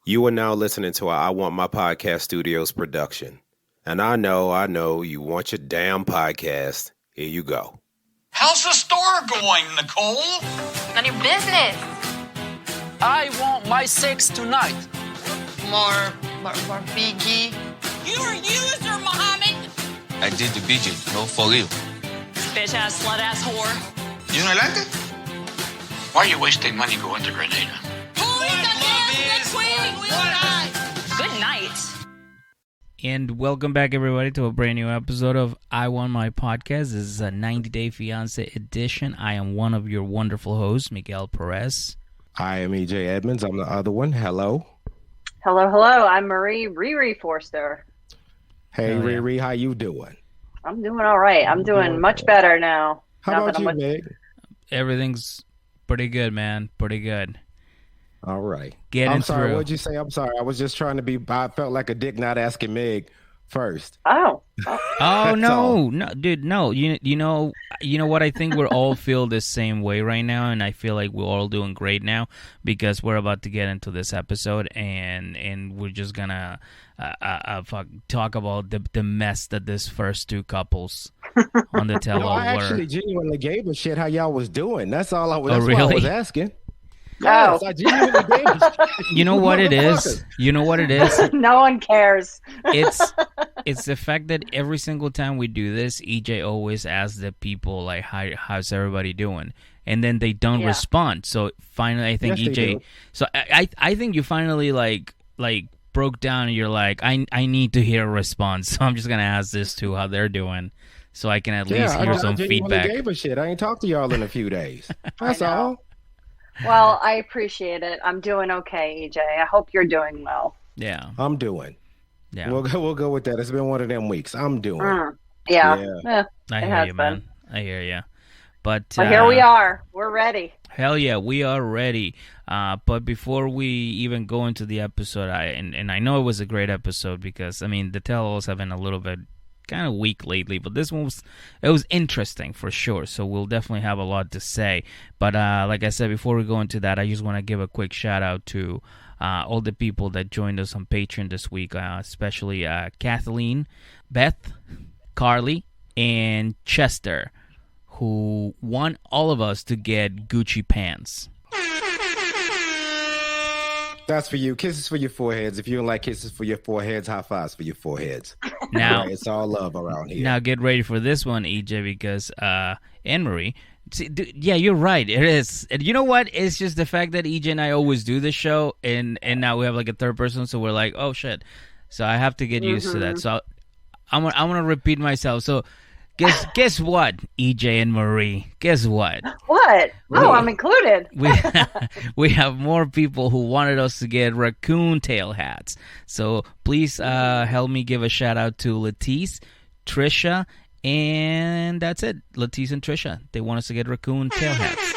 You are now listening to a I Want My Podcast Studios production. And I know, you want your damn podcast. Here you go. How's the store going, Nicole? None of your business. I want my sex tonight. More BG. You're a user, Mohammed. I did the BG, no for real. Bitch ass, slut ass whore. You don't like it? Why are you wasting money going to Grenada? Good night. And welcome back, everybody, to a brand new episode of I Want My Podcast. This is a 90-Day Fiance edition. I am one of your wonderful hosts, Miguel Perez. I am EJ Edmonds. I'm the other one. Hello. Hello. I'm Marie Riri Forster. Hey, Riri, how you doing? I'm doing all right. I'm doing much better now. How about you, Meg? Everything's pretty good, man. Pretty good. All right. I'm sorry. Through. What'd you say? I'm sorry. I was just trying to be. I felt like a dick not asking Meg first. Oh no, dude, no. You know what? I think we're all feel the same way right now, and I feel like we're all doing great now because we're about to get into this episode, and we're just gonna talk about the mess that this first two couples on the tell-all I were. actually genuinely gave a shit how y'all was doing. That's all I was. Oh, That's really? what I was asking. Yes, I genuinely gave a shit. You know what it is? You know what it is? No one cares. It's the fact that every single time we do this, EJ always asks the people like, "How's everybody doing?" And then they don't respond. So finally, I think Yes, EJ. So I think you finally like broke down. And you're like, I need to hear a response. So I'm just gonna ask this to how they're doing, so I can at least hear some feedback. I gave a shit. I ain't talked to y'all in a few days. That's all. Well, I appreciate it. I'm doing okay, EJ. I hope you're doing well. Yeah, I'm doing. Yeah, we'll go with that. It's been one of them weeks. I'm doing. Yeah. I hear you, man. I hear you. But here we are. We're ready. Hell yeah, we are ready. But before we even go into the episode, and I know it was a great episode because I mean the tell-alls have been a little bit kind of weak lately, but this one was interesting for sure. So we'll definitely have a lot to say. But like I said, before we go into that, I just want to give a quick shout out to all the people that joined us on Patreon this week, especially Kathleen, Beth, Carly, and Chester, who want all of us to get Gucci pants. That's for you. Kisses for your foreheads. If you don't like kisses for your foreheads, high fives for your foreheads. Now, it's all love around here. Now get ready for this one, EJ, because Anne-Marie, yeah, you're right. It is. And you know what? It's just the fact that EJ and I always do this show, and now we have like a third person, so we're like, oh shit. So I have to get used to that. So I'm gonna repeat myself. So guess what, EJ and Marie? Guess what? What? Oh, I'm included. We have more people who wanted us to get raccoon tail hats. So please help me give a shout out to Letice, Trisha, and that's it. Letice and Trisha. They want us to get raccoon tail hats.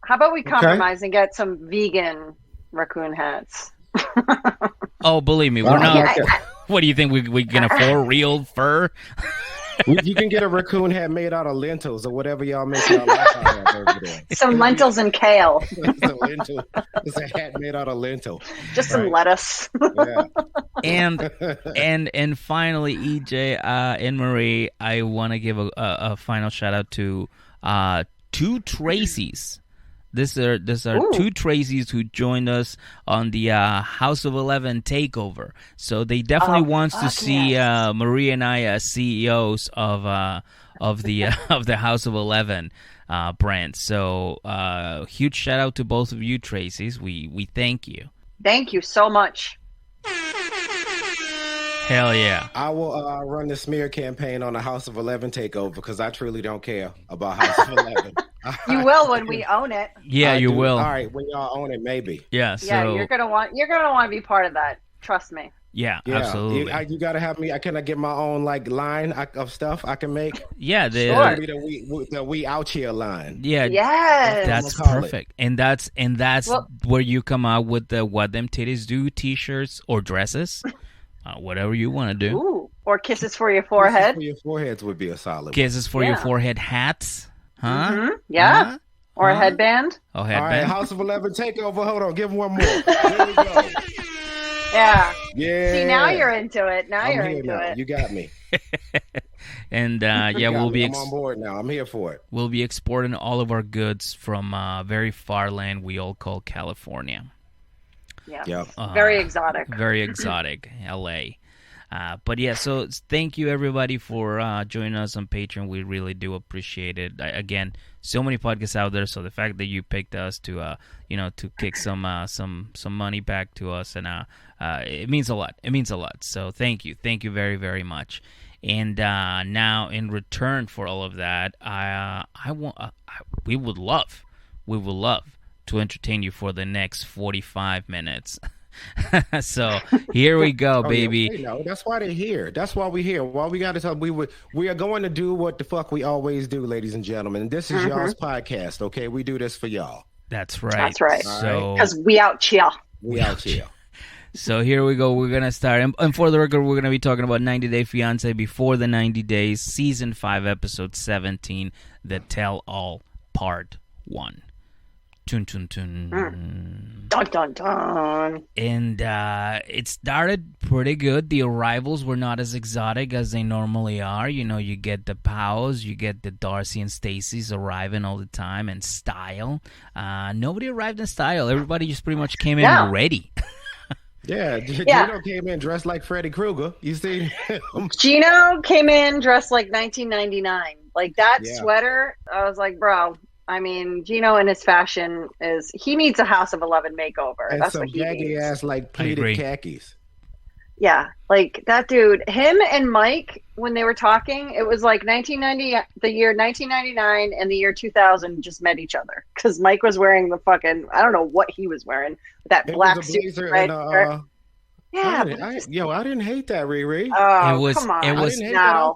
How about we compromise and get some vegan raccoon hats? Oh, believe me, we're not. What do you think? We can afford real fur? You can get a raccoon hat made out of lentils or whatever y'all make y'all like over there. Some lentils and kale. It's a hat made out of lentil. Just some lettuce. Yeah. And finally, EJ and Marie, I want to give a final shout out to two Tracys. These are two Tracys who joined us on the House of 11 takeover. So they definitely wants to see Marie and I as CEOs of the House of 11 brand. So huge shout out to both of you, Tracys. We thank you. Thank you so much. Hell yeah. I will run the smear campaign on the House of 11 takeover because I truly don't care about House of 11. You will when we own it. Yeah, you will. All right, when y'all own it, maybe. Yeah, so yeah, you're gonna want to be part of that. Trust me. Yeah, absolutely. You gotta have me. Can I get my own like line of stuff I can make? Yeah, the we out here line. Yeah, yes, that's perfect. And that's where you come out with the What Them Titties Do t-shirts or dresses. Whatever you want to do. Ooh, or kisses for your forehead. Kisses for your foreheads would be a solid. Kisses for your forehead hats. Huh? Mm-hmm. Yeah. Huh? Or a headband. Oh, All right, headband. House of 11 takeover. Hold on, give him one more. There we go. Yeah. Yeah. See, now you're into it. Now I'm you're here into now. it. You got me. And You we'll got be me. I'm on board now. I'm here for it. we'll be exporting all of our goods from very far land we all call California. Yeah. Yep. Very exotic. Very exotic, LA. But yeah, so thank you everybody for joining us on Patreon. We really do appreciate it. Again, so many podcasts out there, so the fact that you picked us to to kick some money back to us, and it means a lot. It means a lot. So thank you very, very much. And now in return for all of that, we would love to entertain you for the next 45 minutes. So here we go, baby. Yeah, no, that's why they're here. That's why we're here. Why we got to tell we are going to do what the fuck we always do, ladies and gentlemen. This is y'all's podcast, okay? We do this for y'all. That's right. That's right. So Because we out chill. We out here. So here we go. We're gonna start, and for the record, we're gonna be talking about 90 Day Fiance Before the 90 Days, Season 5, Episode 17, The Tell All, Part 1. Tun tun tun. Dun dun dun. And it started pretty good. The arrivals were not as exotic as they normally are. You know, you get the Powers, you get the Darcy and Stacy's arriving all the time in style. Nobody arrived in style. Everybody just pretty much came in ready. Yeah, Gino came in dressed like Freddy Krueger. You see him? Gino came in dressed like 1999. Like that sweater, I was like, bro. I mean, Gino in his fashion he needs a House of 11 makeover. And that's some what he baggy needs. ass like pleated khakis. Yeah, like that dude. Him and Mike, when they were talking, it was like 1990, the year 1999, and the year 2000 just met each other because Mike was wearing the fucking I don't know what he was wearing, that black suit. Right? Yeah, I didn't hate that, Riri. Oh, come on. It was no.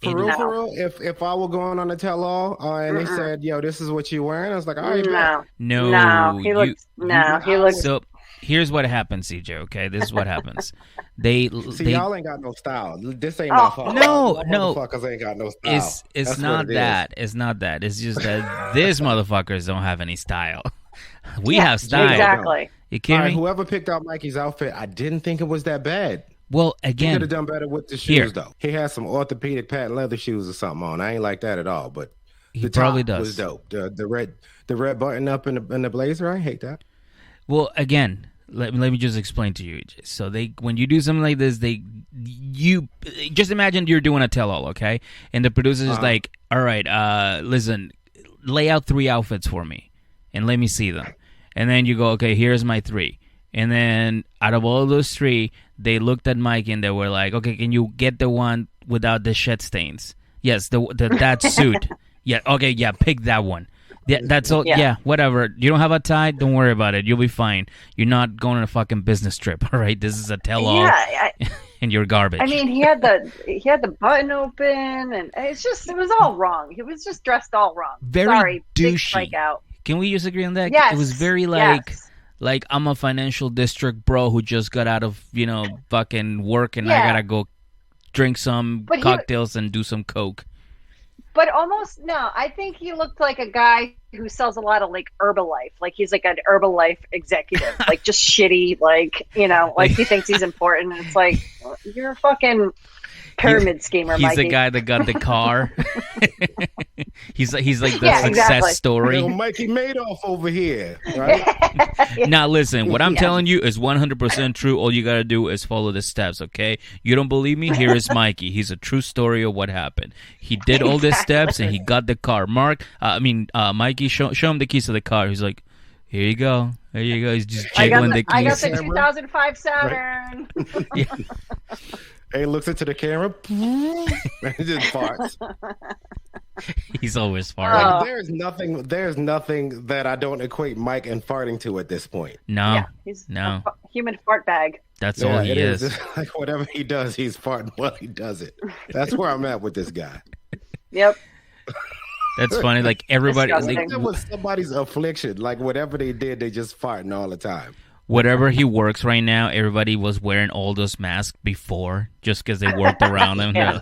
For real, if I were going on a tell-all and they said, "Yo, this is what you're wearing," I was like, "All right, no." He looks. So here's what happens, CJ. Okay, this is what happens. Y'all ain't got no style. This ain't my fault. No, motherfuckers ain't got no style. It's not that. It's not that. It's just that these motherfuckers don't have any style. We have style. Exactly. You kidding me? Whoever picked out Mikey's outfit, I didn't think it was that bad. Well, again, he could have done better with the shoes, though. He had some orthopedic patent leather shoes or something on. I ain't like that at all, but he probably does. Was dope. The red button up in the blazer, I hate that. Well, again, let me just explain to you. So when you do something like this, you just imagine you're doing a tell-all, okay? And the producer is like, all right, listen, lay out 3 outfits for me and let me see them. And then you go, okay, here's my 3. And then out of all those 3, they looked at Mike and they were like, okay, can you get the one without the shed stains? Yes, that suit. Yeah, okay, yeah, pick that one. Yeah, that's all. Yeah, whatever. You don't have a tie? Don't worry about it. You'll be fine. You're not going on a fucking business trip, all right? This is a tell-all, and you're garbage. I mean, he had the button open, and it was all wrong. He was just dressed all wrong. Very Sorry, douchey. Out. Can we just agree on that? Yes. It was very like I'm a financial district bro who just got out of, fucking work and I gotta go drink some cocktails and do some coke. But I think he looked like a guy who sells a lot of like Herbalife. Like he's like an Herbalife executive, like just shitty, like he thinks he's important. And it's like, you're a fucking pyramid schemer, He's Mikey. the guy that got the car. he's like the success story. Mikey Madoff over here, right? Now listen, what I'm telling you is 100% true. All you gotta do is follow the steps, okay? You don't believe me? Here is Mikey. He's a true story of what happened. He did all the steps and he got the car. Mikey, show him the keys to the car. He's like, here you go. There you go. He's just jiggling the keys. I got the 2005 Saturn. Right. Yeah. He looks into the camera and just farts. He's always farting. Like, there's nothing that I don't equate Mike and farting to at this point. No, he's no. a human fart bag. That's all he is. Like whatever he does, he's farting while he does it. That's where I'm at with this guy. Yep. That's funny. Like everybody, Disgusting. It was somebody's affliction. Like whatever they did, they just farting all the time. Whatever he works right now, everybody was wearing all those masks before just because they worked around them. Yeah.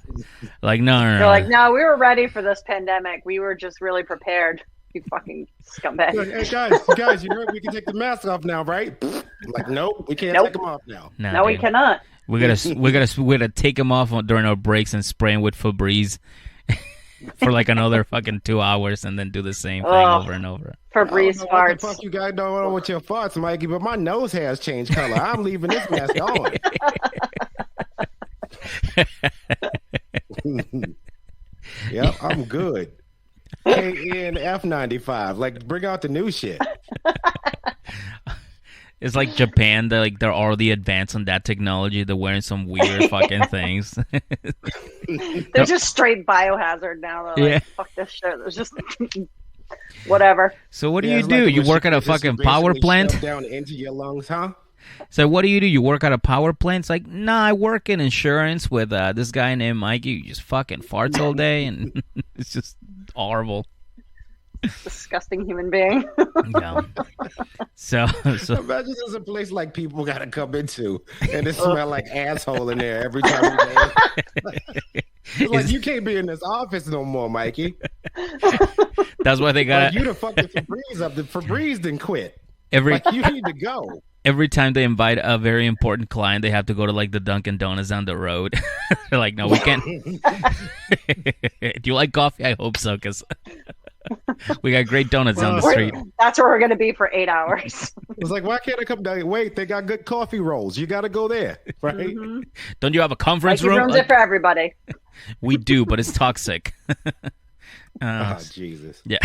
Like, no. They're like, no, we were ready for this pandemic. We were just really prepared. You fucking scumbag. Hey guys, you know we can take the mask off now, right? I'm like, nope, we can't take them off now. No, we dude. cannot. We gotta take them off during our breaks and spray them with Febreze for like another fucking 2 hours, and then do the same thing over and over. Febreze What farts. the fuck you guys don't know with your farts, Mikey? But my nose has changed color. I'm leaving this mask on. Yep, I'm good. KNF95, like bring out the new shit. It's like Japan. They're already advanced on that technology. They're wearing some weird fucking things. They're just straight biohazard now. They're like, fuck this shit. There's just whatever. So what do you do? You work at a fucking power plant? Down into your lungs, huh? So what do? You work at a power plant? It's like, nah, I work in insurance with this guy named Mikey who just fucking farts all day, and it's just horrible. Disgusting human being. Yeah. So imagine there's a place like people gotta come into, and it smell like asshole in there every time you go. It's like, you can't be in this office no more, Mikey. That's why they got like, you done fucked the Febreze up. The Febreze didn't quit. You need to go. Every time they invite a very important client, they have to go to like the Dunkin' Donuts down the road. They're like, no, we can't. Do you like coffee? I hope so, because we got great donuts down the street. That's where we're going to be for 8 hours. It's like, why can't I come down? Wait, they got good coffee rolls. You got to go there, right? Mm-hmm. Don't you have a conference room? Rooms are for everybody. We do, but it's toxic. Jesus. Yeah.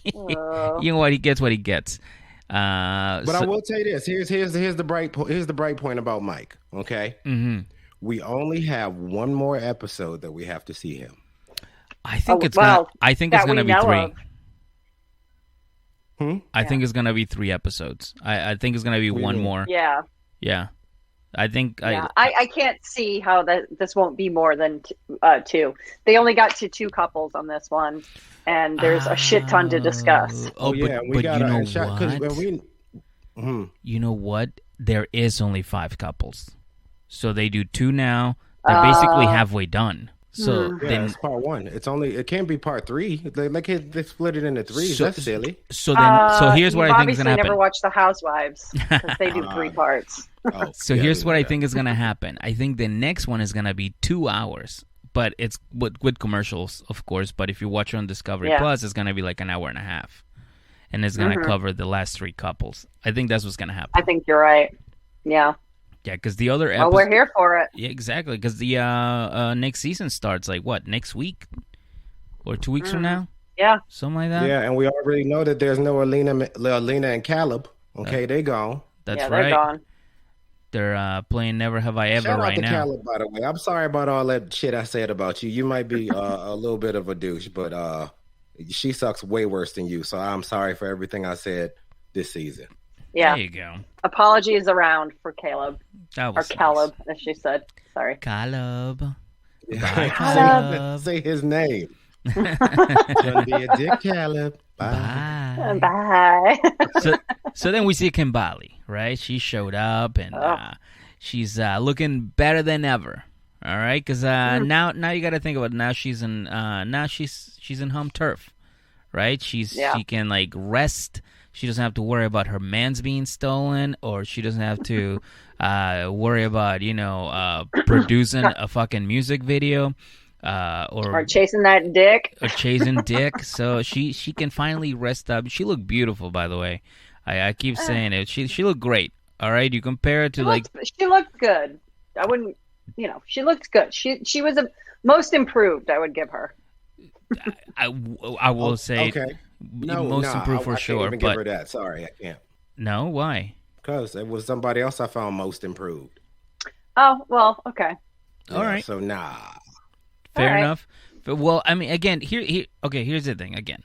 You know what? He gets what he gets. But I will tell you this. Here's the bright point about Mike. Okay. Mm-hmm. We only have one more episode that we have to see him. I think it's gonna be 3. I think it's gonna be 3 episodes. I think it's gonna be one more. Yeah. Yeah. I think I can't see how this won't be more than 2. They only got to 2 couples on this one, and there's a shit ton to discuss. But you know what? There is only 5 couples, so they do 2 now. They're basically halfway done. So then it's part 1. It can't be part 3. They split it into 3. That's silly. So here's what I think is gonna happen. Obviously, never watched The Housewives because they do 3 parts. Here's what I think is gonna happen. I think the next one is gonna be 2 hours, but it's with commercials, of course. But if you watch it on Discovery Plus, it's gonna be like an hour and a half, and it's gonna cover the last 3 couples. I think that's what's gonna happen. I think you're right. Yeah. Yeah, because the other episode... Oh, we're here for it. Yeah, exactly, because the next season starts, like, what, next week? Or 2 weeks from now? Yeah. Something like that? Yeah, and we already know that there's no Alina and Caleb. Okay, they gone. That's right. They're gone. They're playing Never Have I Ever Shout right out to now. Caleb, by the way. I'm sorry about all that shit I said about you. You might be a little bit of a douche, but she sucks way worse than you. So I'm sorry for everything I said this season. Yeah. There you go. Apologies around for Caleb. That was Caleb, as she said. Sorry. Caleb. Bye, Caleb. Say his name. Don't be a dick, Caleb. Bye. Bye. So then we see Kimbaly, right? She showed up, and she's looking better than ever. All right, because now you got to think about it. Now she's in home turf, right? She can like rest. She doesn't have to worry about her man's being stolen, or she doesn't have to worry about producing a fucking music video, or chasing that dick, or chasing dick. So she can finally rest up. She looked beautiful, by the way. I keep saying it. She looked great. All right, you compare it to she looked good. I wouldn't, she looked good. She was a most improved. I would give her. I will say okay. Most improved for sure. I can't even give her that. Sorry, I can't. No, why? Because it was somebody else I found most improved. Oh well, okay. All right. So nah. Fair enough. But, well, I mean, again, here's the thing. Again,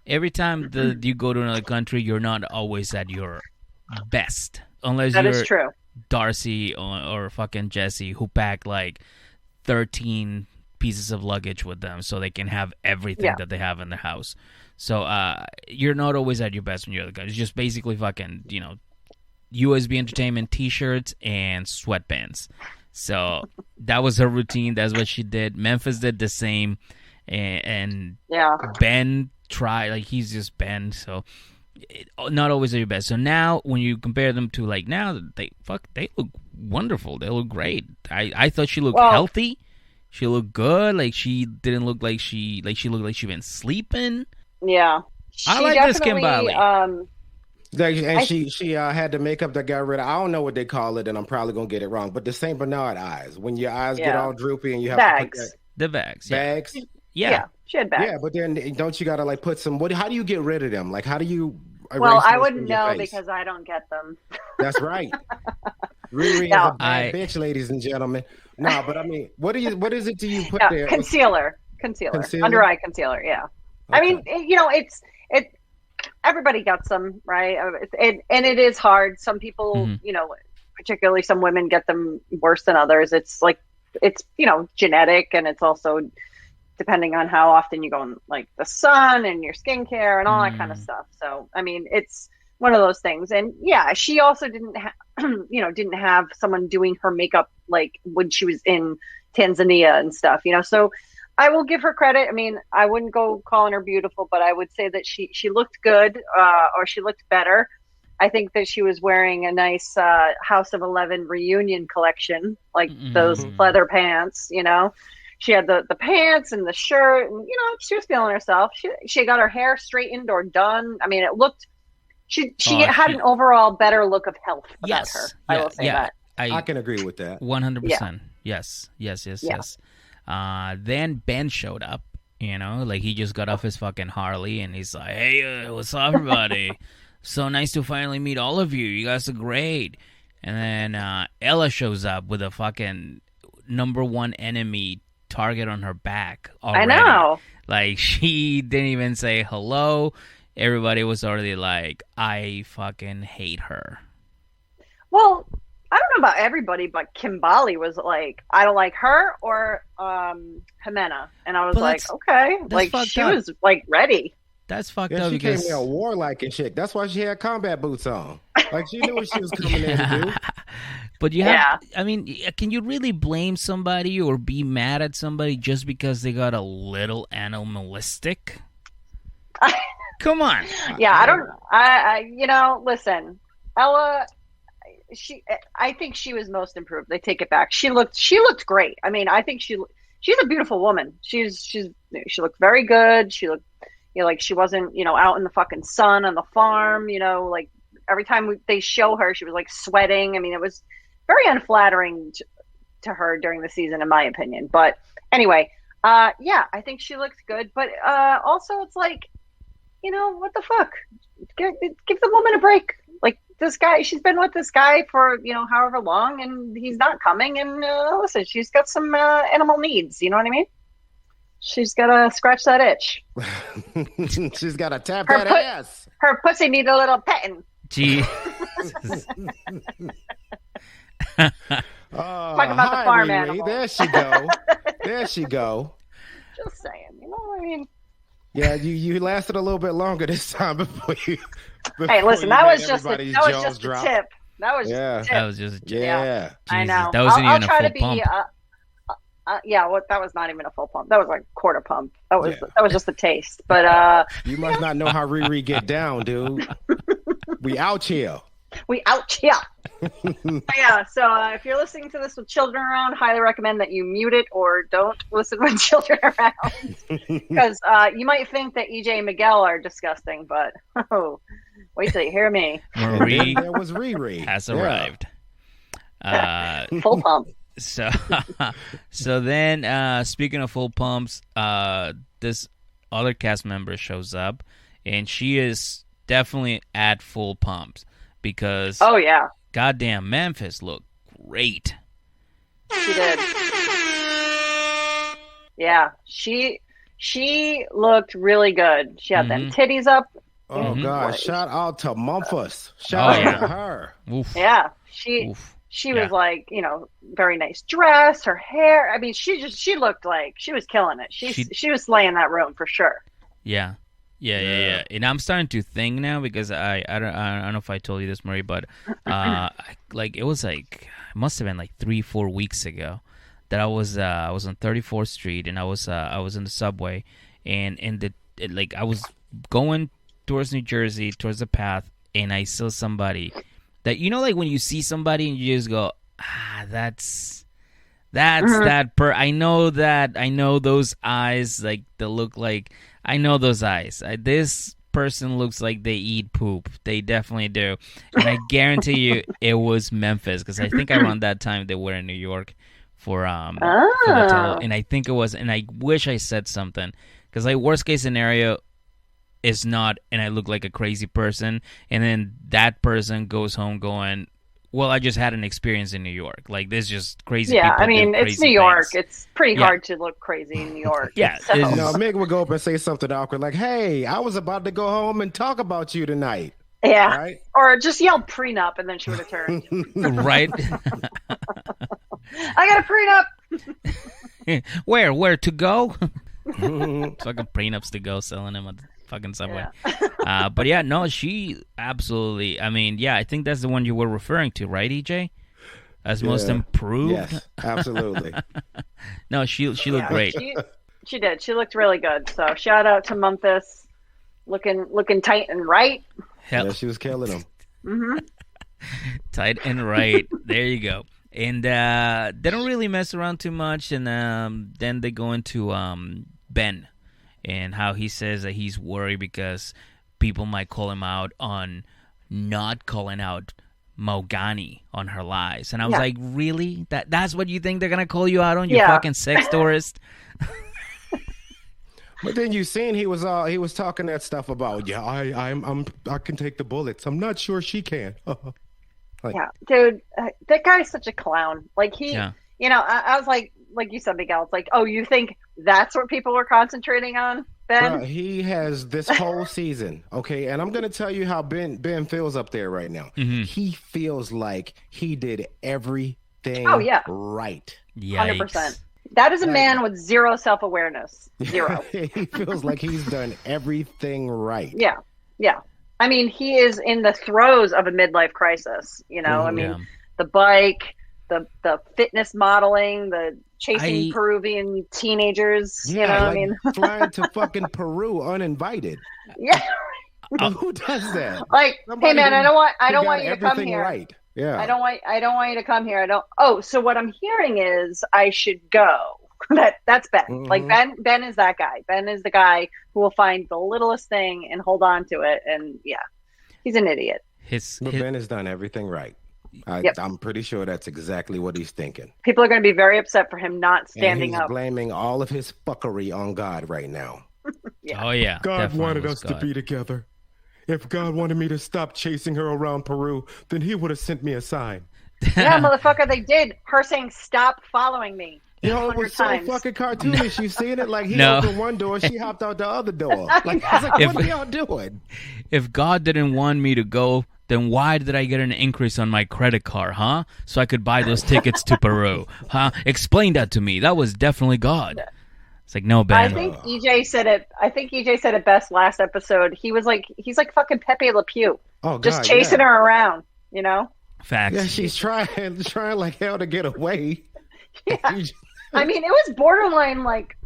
every time you go to another country, you're not always at your best, unless that you're is true. Darcy or fucking Jesse, who pack like 13 pieces of luggage with them so they can have everything that they have in their house. So you're not always at your best when you're the guy. It's just basically fucking, USB Entertainment T-shirts and sweatpants. So that was her routine. That's what she did. Memphis did the same, and Ben try. Like he's just Ben, so not always at your best. So now when you compare them to like now, they look wonderful. They look great. I thought she looked healthy. She looked good. Like she didn't look like she looked like she'd been sleeping. Yeah, I like this Kimbaly. She had the makeup that got rid of, I don't know what they call it, and I'm probably gonna get it wrong, but the Saint Bernard eyes, when your eyes get all droopy and you have bags. to put The bags. bags. Yeah, she had bags. Yeah, but then don't you gotta like put some? How do you get rid of them? Like, how do you? Well, I wouldn't know because I don't get them. That's right. Riri is a bad bitch, ladies and gentlemen. No, but I mean, what is it do you put there? Concealer, under eye concealer. Yeah, okay. I mean, it's everybody gets them, right? And it is hard. Some people, particularly some women, get them worse than others. It's like it's genetic, and it's also depending on how often you go in like the sun and your skincare and all that kind of stuff. So I mean, it's one of those things. And yeah, she also didn't have someone doing her makeup like when she was in Tanzania and stuff, so I will give her credit. I mean, I wouldn't go calling her beautiful, but I would say that she looked good, or she looked better. I think that she was wearing a nice House of 11 reunion collection, like those leather pants, She had the pants and the shirt, and she was feeling herself. She got her hair straightened or done. I mean, it looked. She had an overall better look of health about her. I will say that. I can agree with that. 100%. Yes. Then Ben showed up, like he just got off his fucking Harley, and he's like, hey, what's up, everybody? So nice to finally meet all of you. You guys are great. And then Ella shows up with a fucking number one enemy target on her back already. I know. Like, she didn't even say hello. Everybody was already like, I fucking hate her. Well, I don't know about everybody, but Kimbaly was like, I don't like her or Jimena. And I was like, okay. Like, she was like ready. That's fucked up. She because came in warlike and shit. That's why she had combat boots on. Like, she knew what she was coming in to do. But you have, I mean, can you really blame somebody or be mad at somebody just because they got a little animalistic? Come on. Yeah, listen, Ella, I think she was most improved. They take it back. She looked great. I mean, I think she's a beautiful woman. She looked very good. She looked, like she wasn't, out in the fucking sun on the farm, like every time they show her, she was like sweating. I mean, it was very unflattering to her during the season, in my opinion. But anyway, I think she looked good. But also it's like, what the fuck? Give the woman a break. Like, this guy, she's been with this guy for, however long, and he's not coming. And listen, she's got some animal needs. You know what I mean? She's got to scratch that itch. She's got to tap that ass. Her pussy needs a little petting. Gee. Talk about the farm animal. There she go. Just saying, I mean. Yeah, you lasted a little bit longer this time before you. Hey, listen, that was just a tip. That was just a tip. That was just a tip. Yeah. Jesus, I know. That wasn't even I'll try a full to be. pump. That was not even a full pump. That was like quarter pump. That was just a taste. But you must not know how Riri get down, dude. We out here. Yeah. So if you're listening to this with children around, highly recommend that you mute it or don't listen with children around, because you might think that EJ and Miguel are disgusting, but wait till you hear me. Marie there was Riri has arrived. Full pump. So then, speaking of full pumps, this other cast member shows up, and she is definitely at full pumps because goddamn, Memphis looked great. She did. Yeah, she looked really good. She had them titties up. Oh God! Shout out to Memphis. Shout out to her. Oof. Yeah, She was like, very nice dress, her hair. I mean, she looked like she was killing it. She was slaying that room for sure. Yeah. And I'm starting to think now because I don't know if I told you this, Marie, but it must have been like 3-4 weeks ago that I was on 34th Street and I was in the subway and I was going towards New Jersey, towards the path, and I saw somebody that, you know, like when you see somebody and you just go, that's that I know those eyes, like they look like, I know those eyes. This person looks like they eat poop. They definitely do. And I guarantee you it was Memphis, because I think around that time they were in New York for the tell, and I think it was, and I wish I said something, because like worst case scenario is not, and I look like a crazy person, and then that person goes home going, well, I just had an experience in New York. Like, this just crazy people. I mean, do it's crazy New York. things. It's pretty hard to look crazy in New York. So. No, Meg would go up and say something awkward like, hey, I was about to go home and talk about you tonight. Yeah. Right? Or just yell prenup, and then she would have turned. Right? I got a prenup. Where to go? Fucking prenups to go, selling them at the fucking Subway. Yeah. But yeah, no, she absolutely, I mean, yeah, I think that's the one you were referring to, right, EJ? As most improved? Yes, absolutely. No, she looked great. She did. She looked really good. So shout out to Memphis, looking tight and right. Hell. Yeah, she was killing them. Mm-hmm. Tight and right. There you go. And they don't really mess around too much. And then they go into Ben and how he says that he's worried because people might call him out on not calling out Mogani on her lies. And I was like, really? That's what you think they're going to call you out on, you fucking sex tourist? But then you seen he was talking that stuff about, I can take the bullets. I'm not sure she can. Dude, that guy's such a clown. Like you know, I was like you said, Miguel, it's like, oh, you think that's what people are concentrating on, Ben? He has this whole season, okay? And I'm going to tell you how Ben feels up there right now. Mm-hmm. He feels like he did everything right. Yikes. 100%. That is a man with zero self-awareness. Zero. He feels like he's done everything right. Yeah. I mean, he is in the throes of a midlife crisis. You know, I mean, the bike, the fitness modeling, the chasing Peruvian teenagers. Yeah, you know, like I mean, flying to fucking Peru uninvited. Yeah. Who does that? Like, hey man, I don't want you to come here. Right. Yeah. I don't want you to come here. So what I'm hearing is I should go. That's Ben. Mm-hmm. Like Ben is that guy. Ben is the guy who will find the littlest thing and hold on to it. And he's an idiot. But Ben has done everything right. I'm pretty sure that's exactly what he's thinking. People are going to be very upset for him not standing up. He's blaming all of his fuckery on God right now. Oh yeah. God wanted us to be together. If God wanted me to stop chasing her around Peru, then he would have sent me a sign. Yeah, motherfucker, they did. Her saying, stop following me. It was so fucking cartoonish. You seen it? Like, he opened one door, she hopped out the other door. Like, I was like, what are y'all doing? If God didn't want me to go, then why did I get an increase on my credit card, huh? So I could buy those tickets to Peru, huh? Explain that to me. That was definitely God. It's like, no, Ben. I think EJ said it best last episode. He's like fucking Pepe Le Pew. Oh, God, just chasing her around, you know? Facts. Yeah, she's trying like hell to get away. Yeah. I mean, it was borderline, like,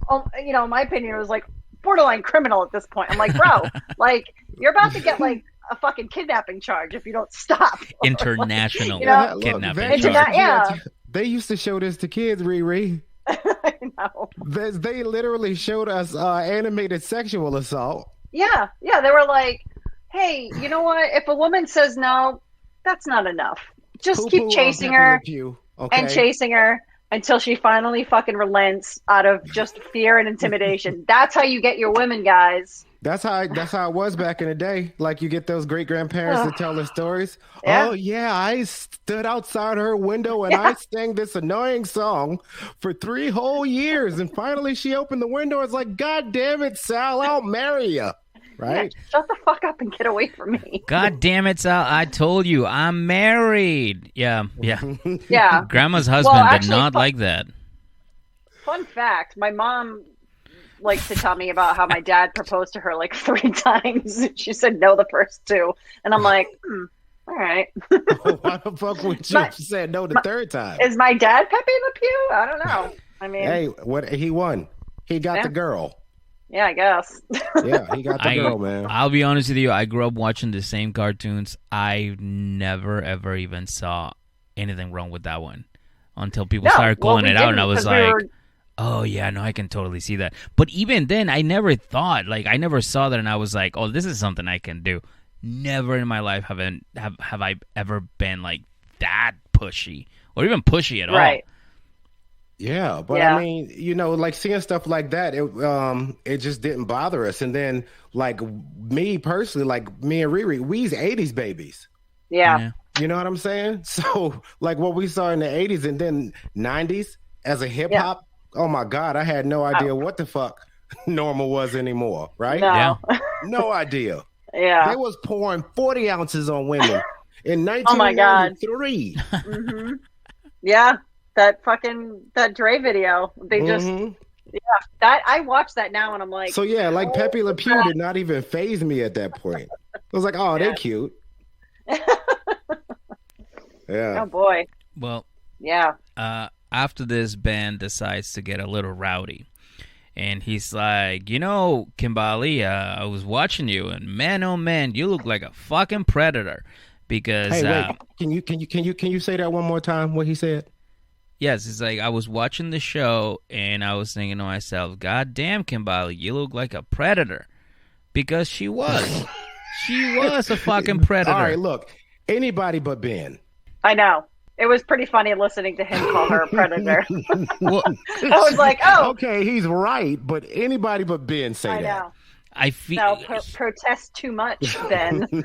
you know, in my opinion, it was like borderline criminal at this point. I'm like, bro, like, you're about to get like a fucking kidnapping charge if you don't stop. International kidnapping charge. They used to show this to kids, Riri. I know. They literally showed us animated sexual assault. Yeah. They were like, hey, you know what? If a woman says no, that's not enough. Just keep chasing her and chasing her until she finally fucking relents out of just fear and intimidation. That's how you get your women, guys. That's how it was back in the day. Like, you get those great grandparents that tell the stories. Yeah. Oh yeah, I stood outside her window and I sang this annoying song for 3 whole years, and finally she opened the window and was like, God damn it, Sal, I'll marry you. Right? Yeah, shut the fuck up and get away from me. God damn it, Sal, I told you, I'm married. Yeah. Yeah. Grandma's husband did not like that. Fun fact, my mom likes to tell me about how my dad proposed to her like 3 times. She said no the first 2. And I'm like, all right. Why the fuck would you have said no the 3rd time? Is my dad Pepe Le Pew? I don't know. I mean, hey, what he won. He got the girl. Yeah, I guess. Yeah, he got the girl, man. I'll be honest with you. I grew up watching the same cartoons. I never, ever even saw anything wrong with that one until people started calling it out, and I was like, oh, yeah, no, I can totally see that. But even then, I never thought, like, I never saw that, and I was like, oh, this is something I can do. Never in my life have I ever been, like, that pushy, or even pushy at all. Yeah, but I mean, you know, like seeing stuff like that, it just didn't bother us. And then, like me personally, like me and Riri, we's 80s babies. Yeah. You know what I'm saying? So, like what we saw in the 80s and then 90s as a hip hop, oh my God, I had no idea what the fuck normal was anymore, right? No. Yeah. No idea. Yeah. They was pouring 40 ounces on women in 1993. Oh my God. Yeah. That Dre video. They just, that I watched that now and I'm like. So yeah, like Pepe Le Pew did not even faze me at that point. I was like, oh, they cute. Yeah. Oh boy. Well. Yeah. After this, Ben decides to get a little rowdy. And he's like, you know, Kimbaly, I was watching you, and man, oh man, you look like a fucking predator. Because hey, wait, can you say that one more time? What he said? Yes, it's like I was watching the show and I was thinking to myself, God damn, Kimbaly, you look like a predator. Because she was. She was a fucking predator. All right, look, anybody but Ben. I know. It was pretty funny listening to him call her a predator. Well, I was like, oh. Okay, he's right, but anybody but Ben say that. I know. I feel protest too much, Ben.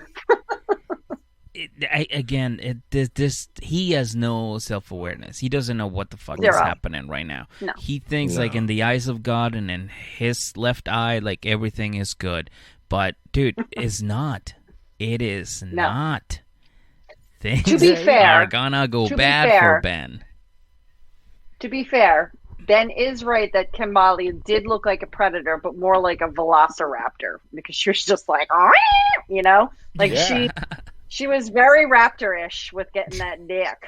He has no self-awareness. He doesn't know what the fuck is happening right now. No. He thinks like in the eyes of God and in his left eye, like everything is good. But dude, it's not. It is not. Things to be fair, are gonna go bad for Ben. To be fair, Ben is right that Kimbaly did look like a predator, but more like a velociraptor because she was just like, you know, like she was very raptor-ish with getting that dick.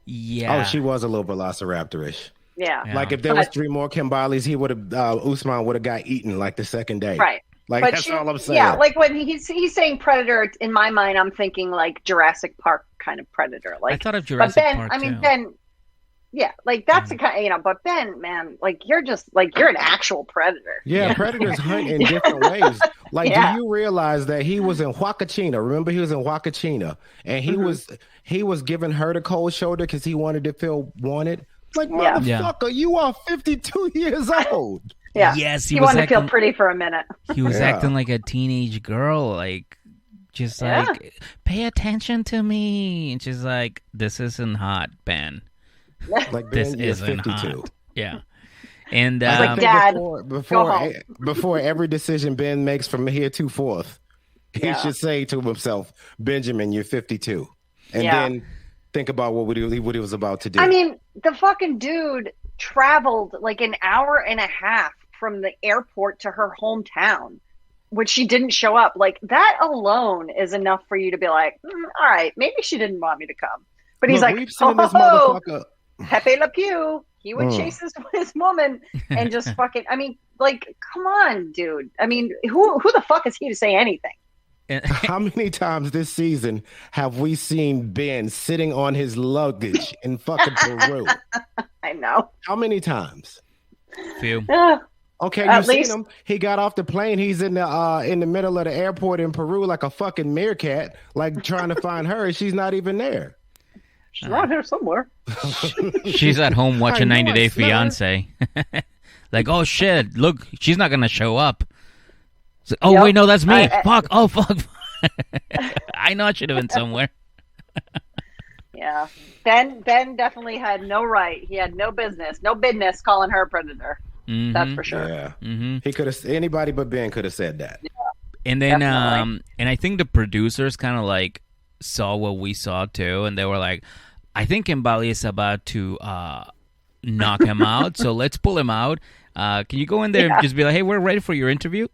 Yeah. Oh, she was a little velociraptor-ish. Yeah. Like if there was 3 more Kimbalys, he would have Usman would have got eaten like the second day. Right. Like that's all I'm saying. Yeah, like when he's saying predator, in my mind, I'm thinking like Jurassic Park kind of predator. Like I thought of Jurassic Park. I mean, Ben. Yeah, like that's the kind, you know. But Ben, man, like you're an actual predator. Yeah, predators hunt in different ways. Like, do you realize that he was in Huacachina? Remember, he was in Huacachina, and he was giving her the cold shoulder because he wanted to feel wanted. Like, motherfucker, you are 52 years old. Yeah. Yes, he wanted to feel pretty for a minute. He was acting like a teenage girl, like just like pay attention to me. And she's like, this isn't hot, Ben. Like this Ben, isn't 52. hot. Yeah. And like, Dad, before every decision Ben makes from here to forth, he should say to himself, Benjamin, you're 52. And then think about what he was about to do. I mean, the fucking dude traveled like an hour and a half from the airport to her hometown, which she didn't show up. Like that alone is enough for you to be like, all right, maybe she didn't want me to come. But he's like, this motherfucker. Pepe Le Pew, he would chase his woman and just fucking. I mean, like, come on, dude. I mean, who the fuck is he to say anything? How many times this season have we seen Ben sitting on his luggage in fucking Peru? I know. How many times? Few. Okay, you seen him. He got off the plane. He's in the middle of the airport in Peru like a fucking meerkat, like trying to find her, and she's not even there. She's around here somewhere. She's at home watching 90 Day Fiance. Like, oh shit, look, she's not gonna show up. So, oh wait, no, that's me. Fuck. Oh fuck. I know I should have been somewhere. Yeah, Ben definitely had no right. He had no business calling her a predator. Mm-hmm. That's for sure. Yeah, he could have. Anybody but Ben could have said that. Yeah. And then, and I think the producers kind of like saw what we saw too, and they were like, "I think Kimbaly is about to knock him out, so let's pull him out. Can you go in there and just be like, hey, we're ready for your interview?"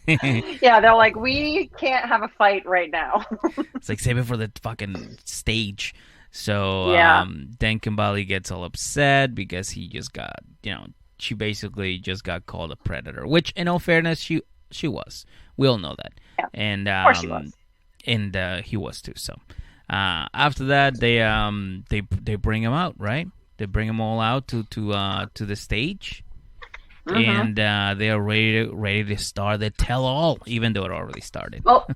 Yeah, they're like, we can't have a fight right now. It's like, save it for the fucking stage. So then Kimbaly gets all upset because he just got, she basically just got called a predator, which, in all fairness, she was. We all know that. Yeah. And of course she was. And he was too. So after that, they bring him out, right? They bring them all out to the stage, and they are ready to start the tell-all, even though it already started. Well,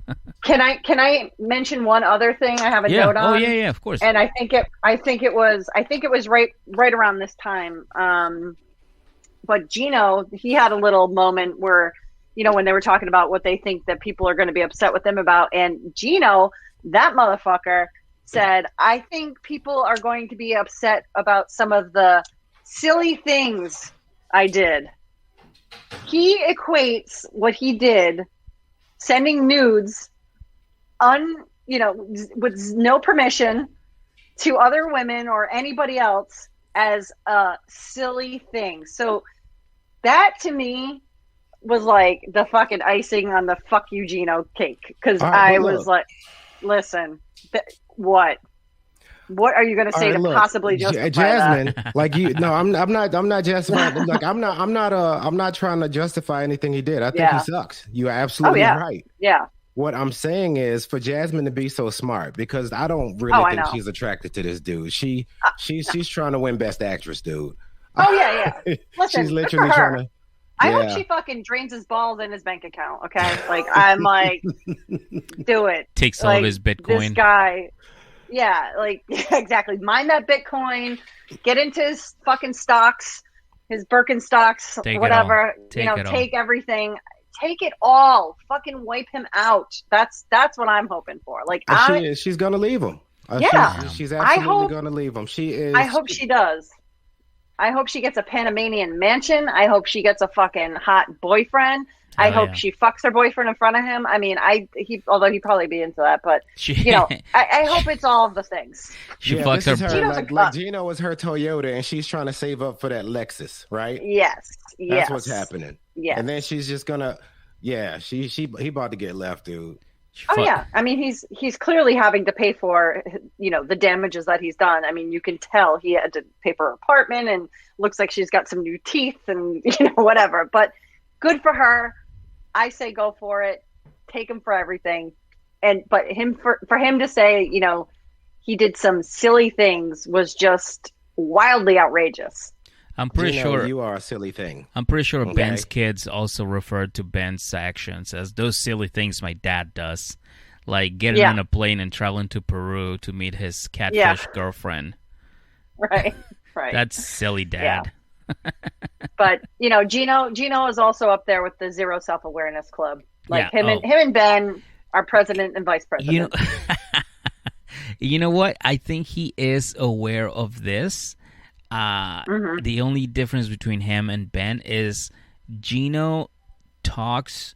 can I mention one other thing? I have a note on. Oh yeah, of course. And I think it was right around this time. But Gino, he had a little moment where, when they were talking about what they think that people are going to be upset with them about, and Gino, that motherfucker, said, I think people are going to be upset about some of the silly things I did. He equates what he did, sending nudes with no permission to other women or anybody else, as a silly thing. So that to me was like the fucking icing on the fuck you Gino cake. Because I was like, listen, what are you going to say to possibly justify Jasmine, that? like I'm not justifying. Like I'm not trying to justify anything he did. I think he sucks. You are absolutely right. Yeah. What I'm saying is for Jasmine to be so smart, because I don't really think she's attracted to this dude. She's trying to win Best Actress, dude. Oh yeah. Listen, she's literally trying to. I hope she fucking drains his balls in his bank account. Okay, like I'm like, do it. Takes all of his Bitcoin. This guy, yeah, like exactly. Mine that Bitcoin. Get into his fucking stocks, his Birkenstocks, whatever. Take everything. Take it all. Fucking wipe him out. That's what I'm hoping for. Like she's gonna leave him. She's absolutely gonna leave him. She is. I hope she does. I hope she gets a Panamanian mansion. I hope she gets a fucking hot boyfriend. I hope she fucks her boyfriend in front of him. I mean, although he'd probably be into that, but I hope it's all of the things. She fucks her. Like Gino is her Toyota, and she's trying to save up for that Lexus, right? Yes. That's what's happening. Yeah. And then she's just gonna, he about to get left, dude. Yeah. I mean, he's clearly having to pay for, the damages that he's done. I mean, you can tell he had to pay for her apartment, and looks like she's got some new teeth and, whatever. But good for her. I say go for it. Take him for everything. But for him to say, he did some silly things was just wildly outrageous. I'm pretty sure you are a silly thing. I'm pretty sure Ben's kids also referred to Ben's actions as those silly things my dad does, like getting on a plane and traveling to Peru to meet his catfish girlfriend. Right. That's silly, Dad. Yeah. But Gino is also up there with the Zero Self-Awareness Club. Like him and Ben are president and vice president. You know what? I think he is aware of this. The only difference between him and Ben is Gino talks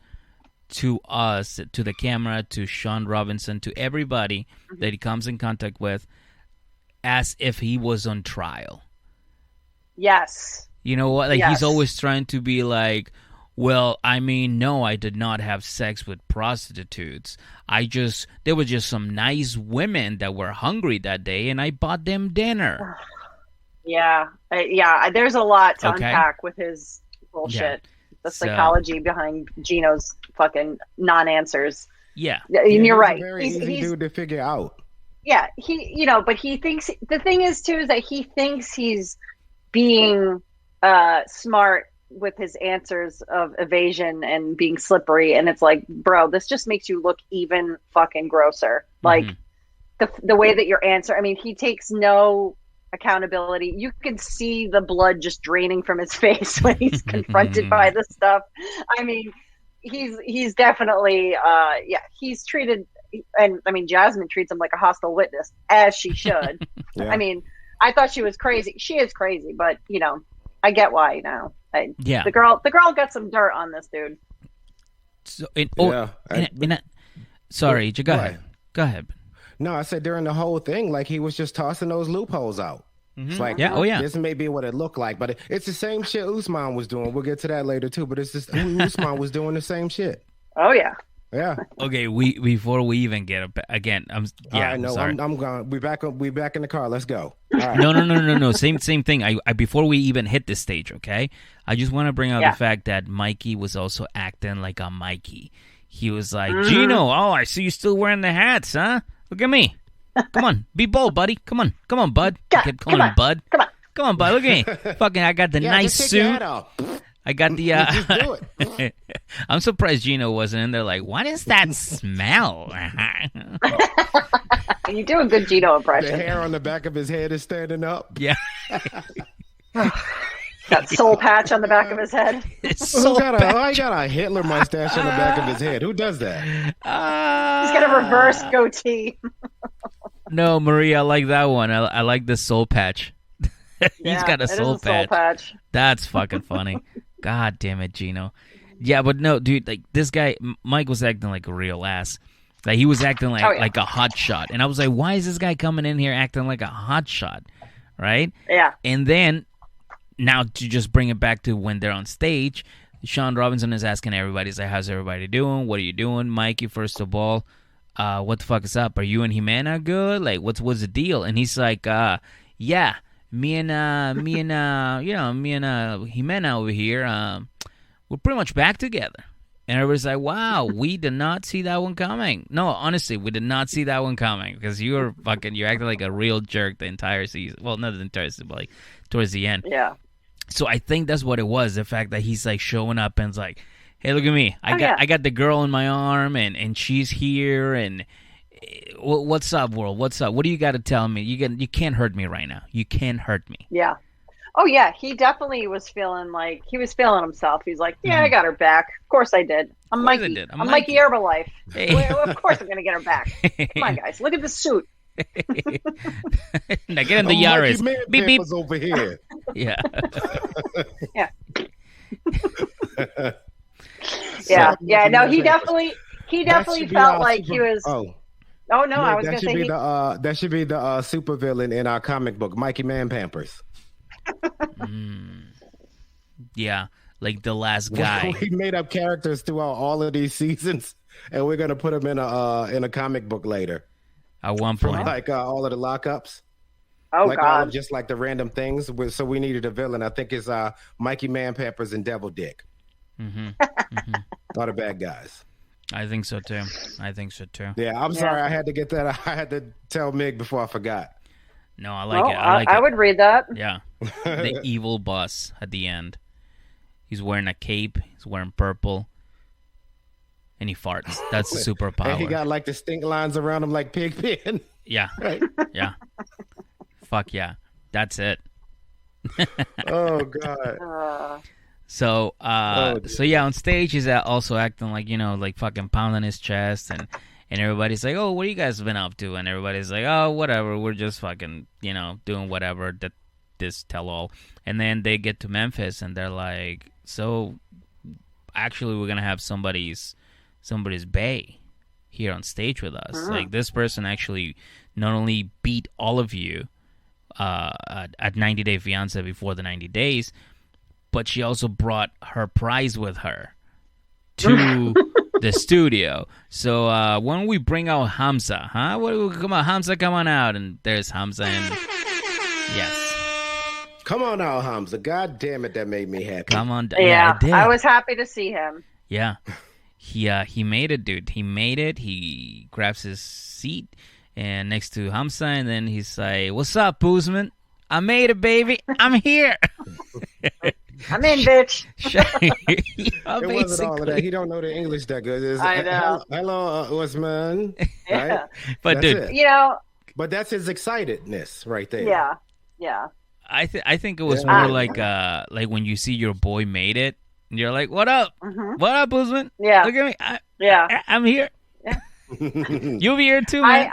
to us, to the camera, to Sean Robinson, to everybody that he comes in contact with, as if he was on trial. Yes. You know what? Like he's always trying to be like, well, I mean, no, I did not have sex with prostitutes. There were just some nice women that were hungry that day, and I bought them dinner. Yeah. There's a lot to unpack with his bullshit. Yeah. The psychology behind Gino's fucking non-answers. Yeah. And you're right. He's a very easy dude to figure out. Yeah. But he thinks, the thing is too, is that he thinks he's being smart with his answers of evasion and being slippery. And it's like, bro, this just makes you look even fucking grosser. Like the way that your answer, I mean, he takes no accountability. You can see the blood just draining from his face when he's confronted by this stuff. I mean, he's definitely he's treated, and I mean, Jasmine treats him like a hostile witness, as she should. I mean, I thought she was crazy. She is crazy, but I get why now. The girl got some dirt on this dude. So, sorry, go ahead. Go ahead. No, I said during the whole thing, like he was just tossing those loopholes out. It's like, this may be what it looked like, but it's the same shit Usman was doing. We'll get to that later too, but it's just Usman was doing the same shit. Oh yeah. Yeah. Okay, before we even get up again, I know. sorry. I'm gone. We back in the car. Let's go. All right. No. Same thing. I before we even hit this stage, okay? I just want to bring out the fact that Mikey was also acting like a Mikey. He was like, Gino, I see you still wearing the hats, huh? Look at me. Come on, be bold, buddy. Come on, bud. I kept calling him bud. Come on, bud. Look at me. Fucking, I got the nice just take your suit. hat off. I got the. Just do it. I'm surprised Gino wasn't in there. Like, what is that smell? You do a good Gino The impression. hair on the back of his head is standing up. Yeah. Got soul patch on the back of his head. It's Who so got bad. he got a Hitler mustache on the back of his head. Who does that? He's got a reverse goatee. No, Maria, I like that one. I like the soul patch. He's got a soul patch. That's fucking funny. God damn it, Gino. Yeah, but no, dude, like this guy, Mike was acting like a real ass. Like he was acting like a hot shot. And I was like, why is this guy coming in here acting like a hot shot? Right? Yeah. And then now to just bring it back to when they're on stage, Sean Robinson is asking everybody, he's like, how's everybody doing? What are you doing? Mikey, first of all, what the fuck is up? Are you and Jimena good? Like, what's the deal? And he's like, yeah, me and Jimena over here, we're pretty much back together. And everybody's like, wow, we did not see that one coming. No, honestly, we did not see that one coming because you're acting like a real jerk the entire season. Well, not the entire season, but like towards the end. Yeah. So I think that's what it was. The fact that he's like showing up and it's like, hey, look at me. I got the girl in my arm and she's here and what's up, world? What's up? What do you got to tell me? You can't hurt me right now. You can't hurt me. Yeah. Oh, yeah. He definitely was feeling himself. He's like, yeah, I got her back. Of course I did. I'm Mikey. I'm Mikey Herbalife. Hey. Well, of course I'm going to get her back. Come on, guys. Look at the suit. Now get in the Yaris. Beep, beep. Over here. Yeah. Yeah. Yeah. No, he definitely felt like he was. Oh no, yeah, I was going to say that should be the supervillain in our comic book, Mikey Man Pampers. Yeah, like the last guy. We made up characters throughout all of these seasons, and we're gonna put them in a comic book later. At one point, like all of the lockups. Oh like God! All of just like the random things. So we needed a villain. I think it's Mikey Man Pampers and Devil Dick. All the bad guys. I think so too. Yeah, I'm sorry. I had to get that. I had to tell Mig before I forgot. No, I like it. I would read that. Yeah. The evil boss at the end. He's wearing a cape. He's wearing purple. And he farts. That's the superpower. And he got like the stink lines around him like Pigpen. Yeah. Right. Yeah. Fuck yeah. That's it. Oh, God. So yeah, on stage he's also acting like, like fucking pounding his chest and everybody's like, oh, what have you guys been up to? And everybody's like, oh, whatever. We're just fucking, doing whatever, this tell-all. And then they get to Memphis, and they're like, so, actually, we're going to have somebody's bae here on stage with us. Like, this person actually not only beat all of you at 90 Day Fiancé before the 90 days, but she also brought her prize with her to the studio. So why don't we bring out Hamza, huh? Come on, Hamza, come on out. And there's Hamza. And yes. Come on out, Hamza. God damn it, that made me happy. Come on. Yeah, I did. I was happy to see him. Yeah. He made it, dude. He made it. He grabs his seat and next to Hamza, and then he's like, what's up, Usman? I made it, baby. I'm here. I'm in, bitch. It wasn't all of that. He don't know the English that good. I know. Hello, Usman. Yeah. Right? But That's dude, it. But that's his excitedness right there. Yeah. I think it was more like when you see your boy made it, and you're like, what up? What up, Usman? Yeah. Look at me. I'm here. Yeah. You'll be here too, man.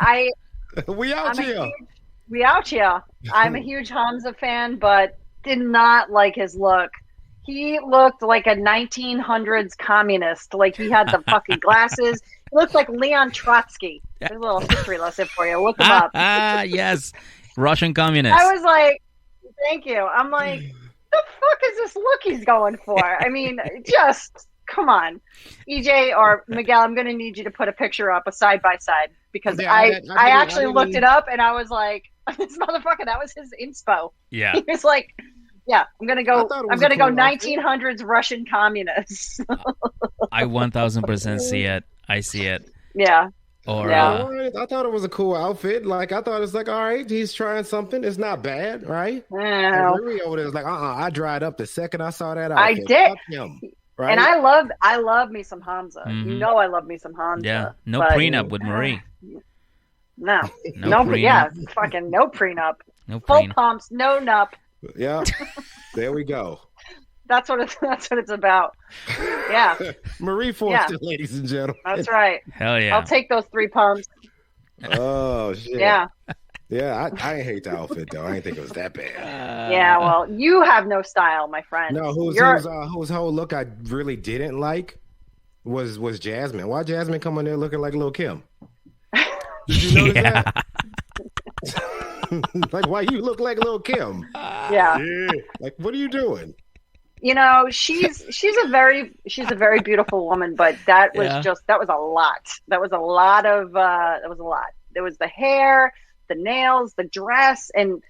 We out here. We out here. I'm a huge Hamza fan, but did not like his look. He looked like a 1900s communist. Like he had the fucking glasses. He looked like Leon Trotsky. There's a little history lesson for you. Look him up. Yes. Russian communist. I was like, thank you. I'm like, the fuck is this look he's going for? I mean, just come on, EJ or Miguel, I'm going to need you to put a picture up, a side by side, because Yeah, I actually looked it up and I was like, this motherfucker, that was his inspo. Yeah. He was like, yeah, I'm going to go. I'm going to go cool 1900s Russian communists. I 1000% see it. I see it. Yeah. Or Yeah. I thought it was a cool outfit. Like, I thought it's like, all right, he's trying something. It's not bad, right? Yeah. And Riri over there was like, I dried up the second I saw that I outfit. did. Fuck him, right? And I love me some Hamza. You know I love me some Hamza. yeah, no but- prenup with Marie. No. No No, prenup. yeah, fucking no prenup. No Full prenup. pumps, no nup. Yeah. There we go. That's what it's about. Yeah, Marie Forster, ladies and gentlemen. that's right. Hell yeah. I'll take those 3 pumps. Oh, shit. Yeah. Yeah, I ain't hate the outfit, though. I didn't think it was that bad. Yeah, well, you have no style, my friend. No, whose whole look I really didn't like was Jasmine. Why Jasmine come in there looking like Lil' Kim? Did you notice that? Like, why you look like Lil' Kim? Yeah. Like, what are you doing? You know, she's a very beautiful woman, but that was that was a lot. That was a lot. There was the hair, the nails, the dress, and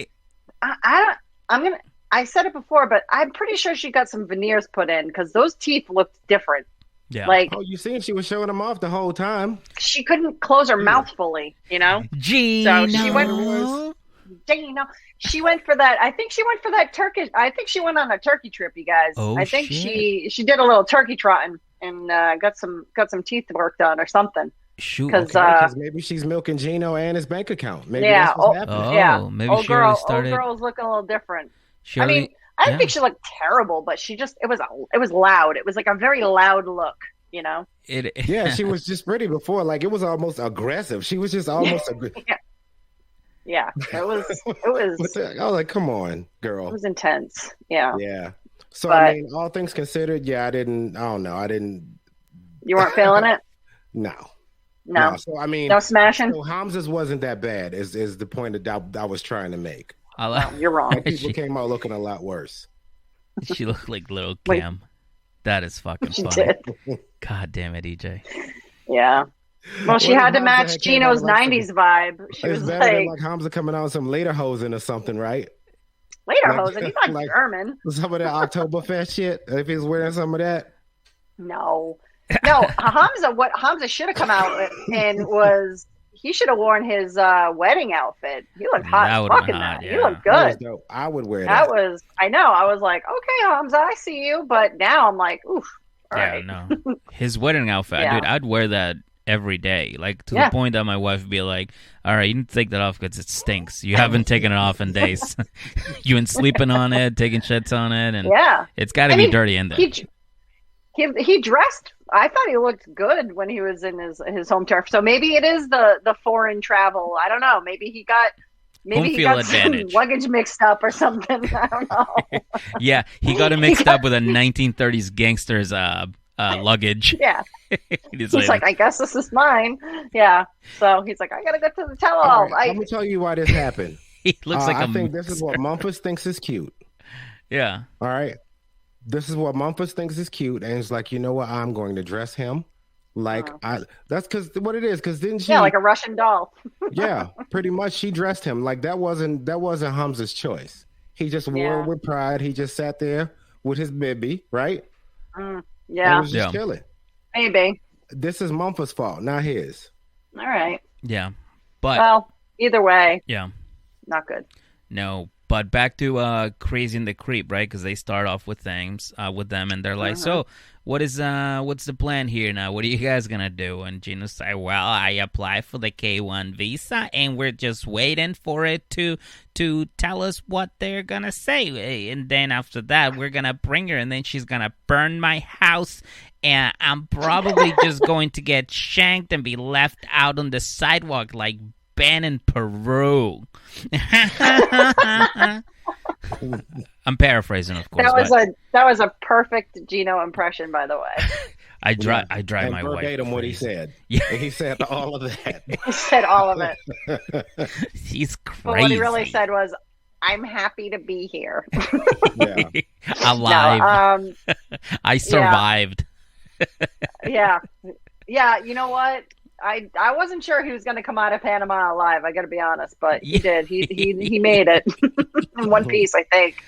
I said it before, but I'm pretty sure she got some veneers put in because those teeth looked different. Yeah. Like, Oh, you seen she was showing them off the whole time. she couldn't close her mouth fully, you know? Gino. So she went, she went for that. I think she went for that Turkish. I think she went on a turkey trip, you guys. Oh, I think shit. she did a little turkey trotting and got some teeth work done or something. Shoot. Because Because maybe she's milking Gino and his bank account. Maybe yeah, that's what's happening. Oh, yeah. maybe Old she already girl, started. old girl's looking a little different. She I already- mean, I didn't yeah. think she looked terrible, but she just it was loud. It was like a very loud look, you know. Yeah, she was just pretty before. Like, it was almost aggressive. She was just almost aggressive. Yeah, it was I was like, come on, it girl. was intense. Yeah. Yeah. So, But- I mean, all things considered, yeah, I don't know. I didn't. You weren't feeling it? No. No. So, I mean, No smashing? so Hamza's wasn't that bad, is the point that I was trying to make. I like. You're wrong. People came out looking a lot worse. She looked like little Wait. Kim. That is fucking She funny. did. God damn it, EJ. Yeah. Well, she What if had to Hamza match had came Gino's out like 90s vibe. She It's was better than like, like Hamza coming out with some later hosen or something, right? later, like- Hosen, he's not like- German. Some of that Oktoberfest shit. If he's wearing some of that. No. No, what Hamza should have come out with and was, he should have worn his wedding outfit. He looked hot That as would've fuck in been that. hot, He yeah. looked That was good. dope. I would wear That that. was, I know. I was like, okay, Hamza, I see you. But now I'm like, oof. All Yeah, right. no. His wedding outfit, Yeah. dude, I'd wear that every day. Like, to Yeah. the point that my wife would be like, all right, you need to take that off because it stinks. You haven't taken it off in days. You've been sleeping on it, taking shits on it, and Yeah. it's got to I be mean, dirty in there. He dressed. I thought he looked good when he was in his home turf. So maybe it is the foreign travel. I don't know. Maybe he got Home field advantage. some luggage mixed up or something. I don't know. Yeah, he got it mixed up with a 1930s gangster's luggage. Yeah. He's He's like, I guess this is mine. Yeah. So he's like, I gotta go to the tell All all. right, I'm gonna tell you why this happened. he looks like I a think this is what Mumfus thinks is cute. yeah. All right. This is what Mumfus thinks is cute, and it's like, you know what? I'm going to dress him like that's because what it is. Because didn't she? Yeah, like a Russian doll. Yeah, pretty much. She dressed him like that wasn't Hamza's choice. He just wore Yeah. it with pride. He just sat there with his baby, right? And Yeah. was just Yeah. chilling. Maybe. This is Mumfus' fault, not his. All right. Yeah. But Well, either way, yeah. not good. No, but back to Crazy and the Creep, right? Because they start off with things with them, and they're like, "So, what's the plan here now? What are you guys gonna do?" And Gino's like, "Well, I applied for the K1 visa, and we're just waiting for it to tell us what they're gonna say, and then after that, we're gonna bring her, and then she's gonna burn my house." And I'm probably just going to get shanked and be left out on the sidewalk like Ben in Peru. I'm paraphrasing, of course. That was a perfect Gino impression, by the way. I drive And my wife. verbatim what he crazy. said. Yeah. And he said all of that. He said all of it. He's crazy. But what he really said was, "I'm happy to be here." Yeah. Alive. No, I survived. Yeah. Yeah, you know what? I wasn't sure he was going to come out of Panama alive. I got to be honest, but he did. He made it in one piece, I think.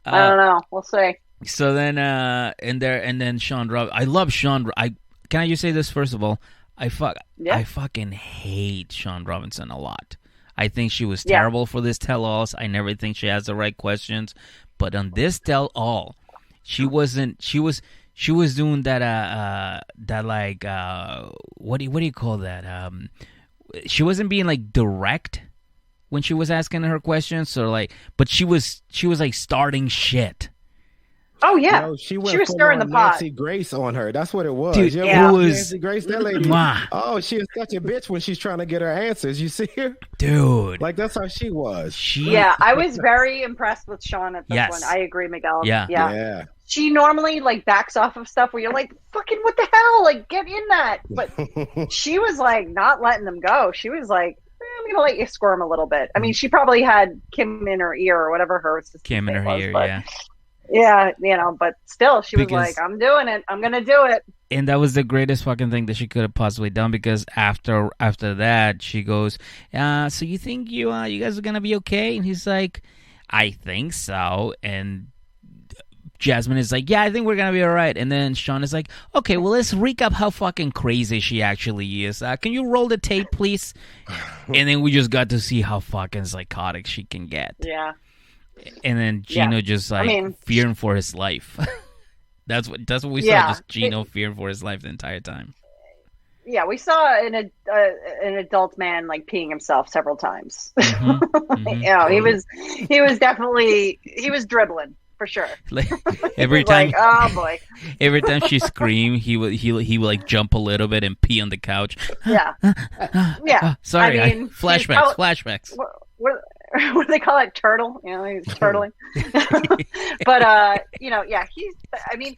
I don't know. We'll see. So then, and then Sean Rob. I love Sean. Can I just say this first of all? I fucking hate Sean Robinson a lot. I think she was terrible for this tell-alls. I never think she has the right questions, but on this tell-all, she wasn't. She was doing that like what do you call that? She wasn't being like direct when she was asking her questions, or like, but she was like starting shit. Oh yeah, she was stirring the pot. Nancy Grace on her. That's what it was. Dude, it was Nancy Grace. That lady. Oh, she is such a bitch when she's trying to get her answers. You see her, dude. Like that's how she was. I was very impressed with Sean at this one. I agree, Miguel. Yeah. She normally like backs off of stuff where you're like, fucking what the hell? Like get in that. But she was like not letting them go. She was like, I'm gonna let you squirm a little bit. I mean, she probably had Kim in her ear or whatever her Kim in her ear, yeah. Yeah, but still, she was like, I'm doing it. I'm going to do it. And that was the greatest fucking thing that she could have possibly done, because after that, she goes, so you think you guys are going to be okay? And he's like, I think so. And Jasmine is like, yeah, I think we're going to be all right. And then Sean is like, okay, well, let's recap how fucking crazy she actually is. Can you roll the tape, please? And then we just got to see how fucking psychotic she can get. Yeah. And then Gino just like fearing for his life. that's what we saw. Just Gino fearing for his life the entire time. Yeah, we saw an adult man like peeing himself several times. He was definitely dribbling for sure. Every time, like, oh boy! Every time she screamed, he would like jump a little bit and pee on the couch. Yeah, yeah. Sorry, flashbacks. What do they call it? Turtle? He's turtling. But he's. I mean,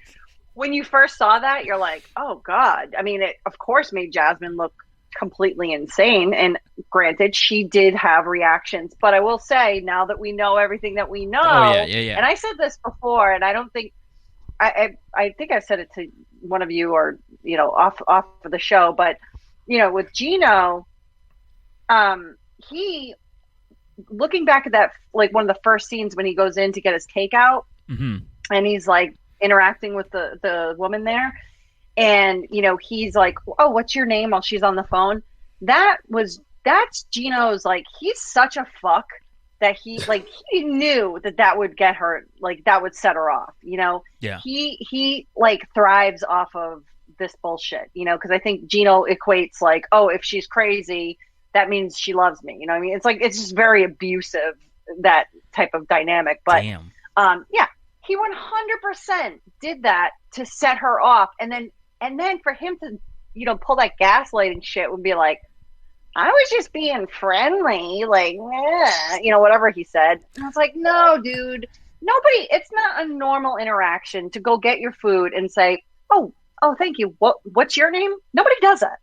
when you first saw that, you're like, oh god. I mean, it of course made Jasmine look completely insane. And granted, she did have reactions. But I will say, now that we know everything that we know, and I said this before, and I don't think I think I said it to one of you or off of the show, but with Gino, he. Looking back at that, like one of the first scenes when he goes in to get his takeout, and he's like interacting with the woman there, and he's like, "Oh, what's your name?" while she's on the phone. That's Gino's. Like, he's such a fuck that he knew that would get her, like that would set her off. Yeah. He like thrives off of this bullshit. Because I think Gino equates like, oh, if she's crazy, that means she loves me. You know what I mean? It's like, it's just very abusive, that type of dynamic. But damn. He 100% did that to set her off. And then for him to, pull that gaslighting shit would be like, I was just being friendly, like, whatever he said. And I was like, no, dude, it's not a normal interaction to go get your food and say, oh, thank you. What's your name? Nobody does that.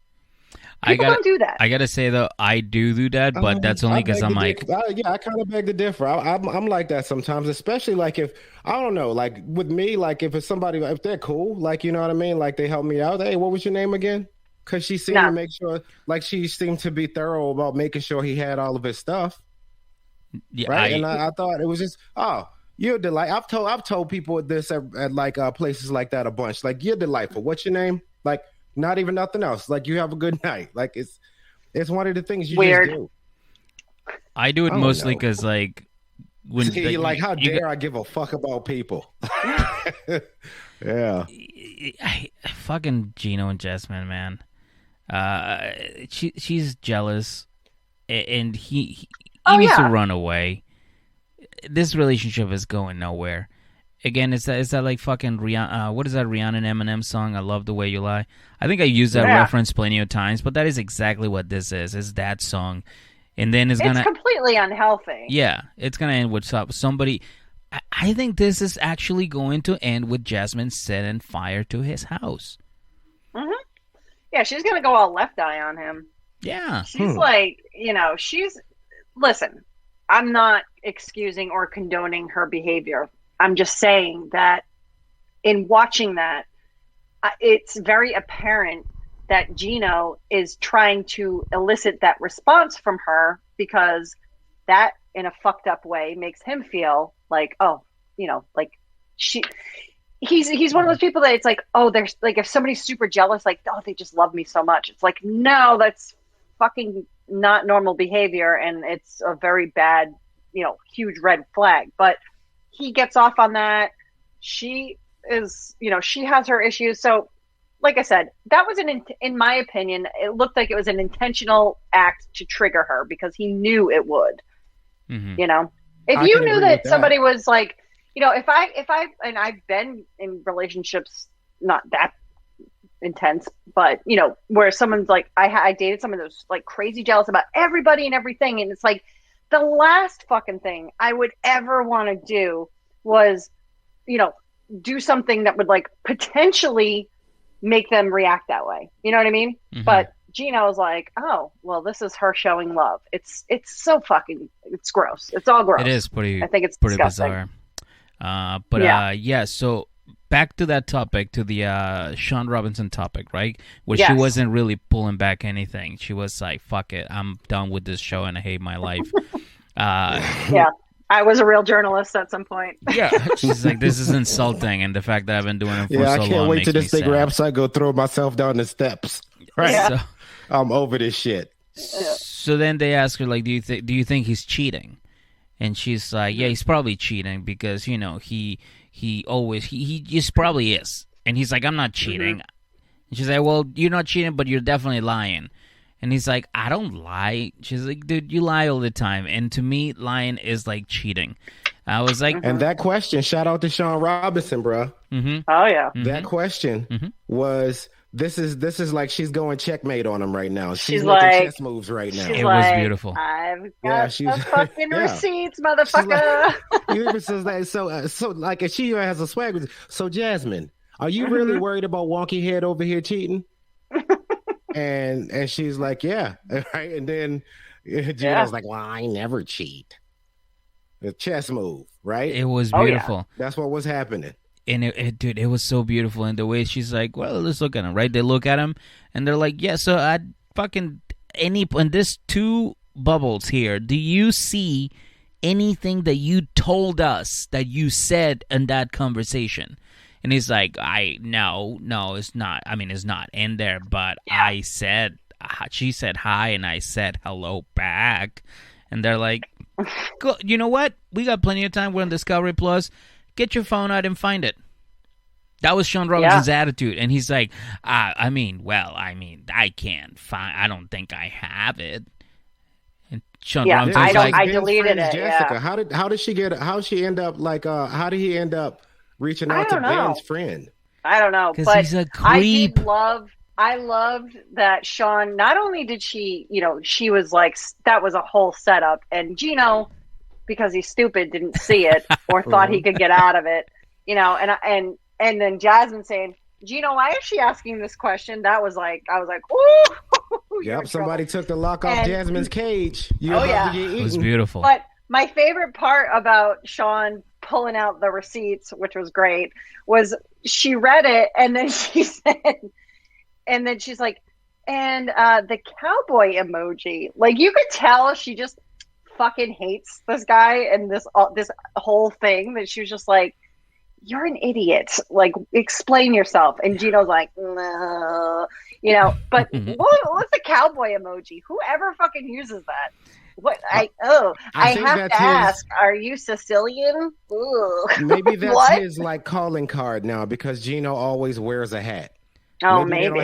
People don't do that. I gotta say though, I do that, but that's only because I'm like, I kind of beg to differ. I'm like that sometimes, especially like if I don't know, like with me, like if it's somebody, if they're cool, like you know what I mean, like they help me out. Hey, what was your name again? Because she seemed to make sure, like she seemed to be thorough about making sure he had all of his stuff. Yeah, right. And I thought it was just, you're delightful. I've told people this at like places like that a bunch. Like, you're delightful. What's your name? Like. Not even nothing else. Like, you have a good night. Like, it's one of the things you just do. I do it mostly because, like, when you're like, how dare I give a fuck about people? Yeah. Fucking Gino and Jasmine, man. She's jealous, and he needs to run away. This relationship is going nowhere. Again, is that like fucking Rihanna? What is that Rihanna and Eminem song? I Love the Way You Lie. I think I used that reference plenty of times, but that is exactly what this is. It's that song, and then it's completely unhealthy. Yeah, it's gonna end with somebody. I think this is actually going to end with Jasmine setting fire to his house. Mm-hmm. Yeah, she's gonna go all left eye on him. Yeah, she's like, listen. I'm not excusing or condoning her behavior. I'm just saying that in watching that, it's very apparent that Gino is trying to elicit that response from her, because that, in a fucked up way, makes him feel like, oh, like he's one of those people that it's like, oh, there's like, if somebody's super jealous, like, oh, they just love me so much. It's like, no, that's fucking not normal behavior, and it's a very bad, huge red flag. But he gets off on that. She is, she has her issues. So, like I said, that was in my opinion, it looked like it was an intentional act to trigger her, because he knew it would. Mm-hmm. If you knew that somebody was like, if I and I've been in relationships not that intense, but where someone's like, I dated someone that was like crazy jealous about everybody and everything, and it's like the last fucking thing I would ever want to do was, do something that would like potentially make them react that way. You know what I mean? Mm-hmm. But Gino's like, oh, well, this is her showing love. It's so fucking, it's gross. It's all gross. It is pretty, I think it's pretty disgusting. Bizarre. So back to that topic, to the Sean Robinson topic, right? Where she wasn't really pulling back anything. She was like, fuck it, I'm done with this show and I hate my life. I was a real journalist at some point. Yeah, she's like, this is insulting, and the fact that I've been doing it for so long. I can't wait till this thing sad. wraps. I go throw myself down the steps. Right, so, I'm over this shit. So then they ask her, like, do you think he's cheating? And she's like, yeah, he's probably cheating, because he just probably is. And he's like, I'm not cheating. Mm-hmm. And she's like, well, you're not cheating, but you're definitely lying. And he's like, I don't lie. She's like, dude, you lie all the time. And to me, lying is like cheating. I was like... And that question, shout out to Sean Robinson, bro. Mm-hmm. Oh, yeah. Mm-hmm. That question was, this is like she's going checkmate on him right now. She's making like, chess moves right now. It was beautiful. I've got the fucking receipts, motherfucker. So like, if she has a swag. So, Jasmine, are you really worried about wonky head over here cheating? And she's like, yeah, right. And then Gino's like, well, I never cheat. The chess move, right? It was beautiful. Yeah. That's what was happening. And it was so beautiful. And the way she's like, well, let's look at him, right? They look at him and they're like, yeah, so I fucking and this 2 bubbles here. Do you see anything that you told us that you said in that conversation? And he's like, no, it's not. I mean, it's not in there, but I said, she said hi, and I said hello back. And they're like, you know what? We got plenty of time. We're on Discovery Plus. Get your phone out and find it. That was Sean Robinson's attitude. And he's like, I can't find, I don't think I have it. And Sean Robinson's like, I deleted it. Jessica, how did she end up like, how did he end up reaching out to Ben's friend? I don't know, because but he's a creep. I loved that Sean, not only did she, she was like, that was a whole setup, and Gino, because he's stupid, didn't see it or thought he could get out of it, and then Jasmine saying, Gino, why is she asking this question? That was like, I was like, ooh. Yep, somebody took the lock off Jasmine's cage. It was beautiful. But my favorite part about Sean pulling out the receipts, which was great, was she read it and then she said, and then she's like, and the cowboy emoji. Like, you could tell she just fucking hates this guy and this whole thing, that she was just like, you're an idiot. Like, explain yourself. And Gino's like, no, but what's the cowboy emoji? Whoever fucking uses that. What I have to ask, are you Sicilian? Ooh. Maybe that's his like calling card now, because Gino always wears a hat. Oh, maybe.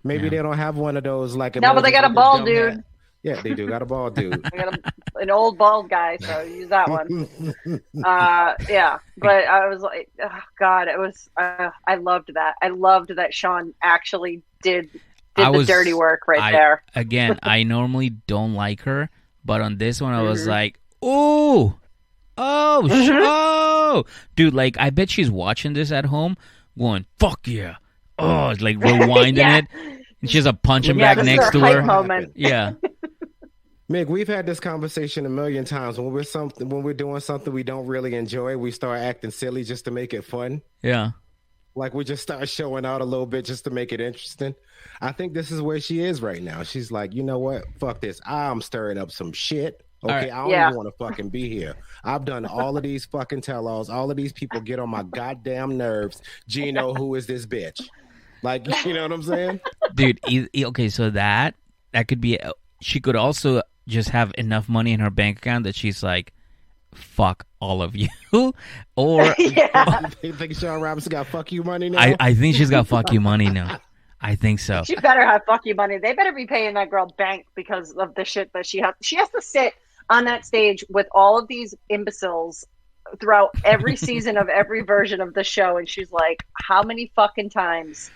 They don't have one of those like. No, but they got a bald dude. Hat. Yeah, they do got a bald dude. They got an old bald guy, so use that one. Yeah, but I was like, oh God, it was. I loved that. I loved that Sean actually did the dirty work there. Again, I normally don't like her. But on this one, I was like, oh, dude, like, I bet she's watching this at home going, fuck yeah. Oh, like rewinding it. And she has a punching bag next to her. Moment. Yeah. Meg, we've had this conversation a million times. When we're doing something we don't really enjoy, we start acting silly just to make it fun. Yeah. Like we just start showing out a little bit just to make it interesting. I think this is where she is right now. She's like, you know what? Fuck this. I'm stirring up some shit. Okay, right. I don't even want to fucking be here. I've done all of these fucking tell-alls. All of these people get on my goddamn nerves. Gino, who is this bitch? Like, you know what I'm saying? Dude, okay, so that could be... She could also just have enough money in her bank account that she's like, fuck all of you. Or... You think Sean Robinson got fuck you money now? I think she's got fuck you money now. I think so. She better have fuck you money. They better be paying that girl bank because of the shit that she has. She has to sit on that stage with all of these imbeciles throughout every season of every version of the show. And she's like, how many fucking times?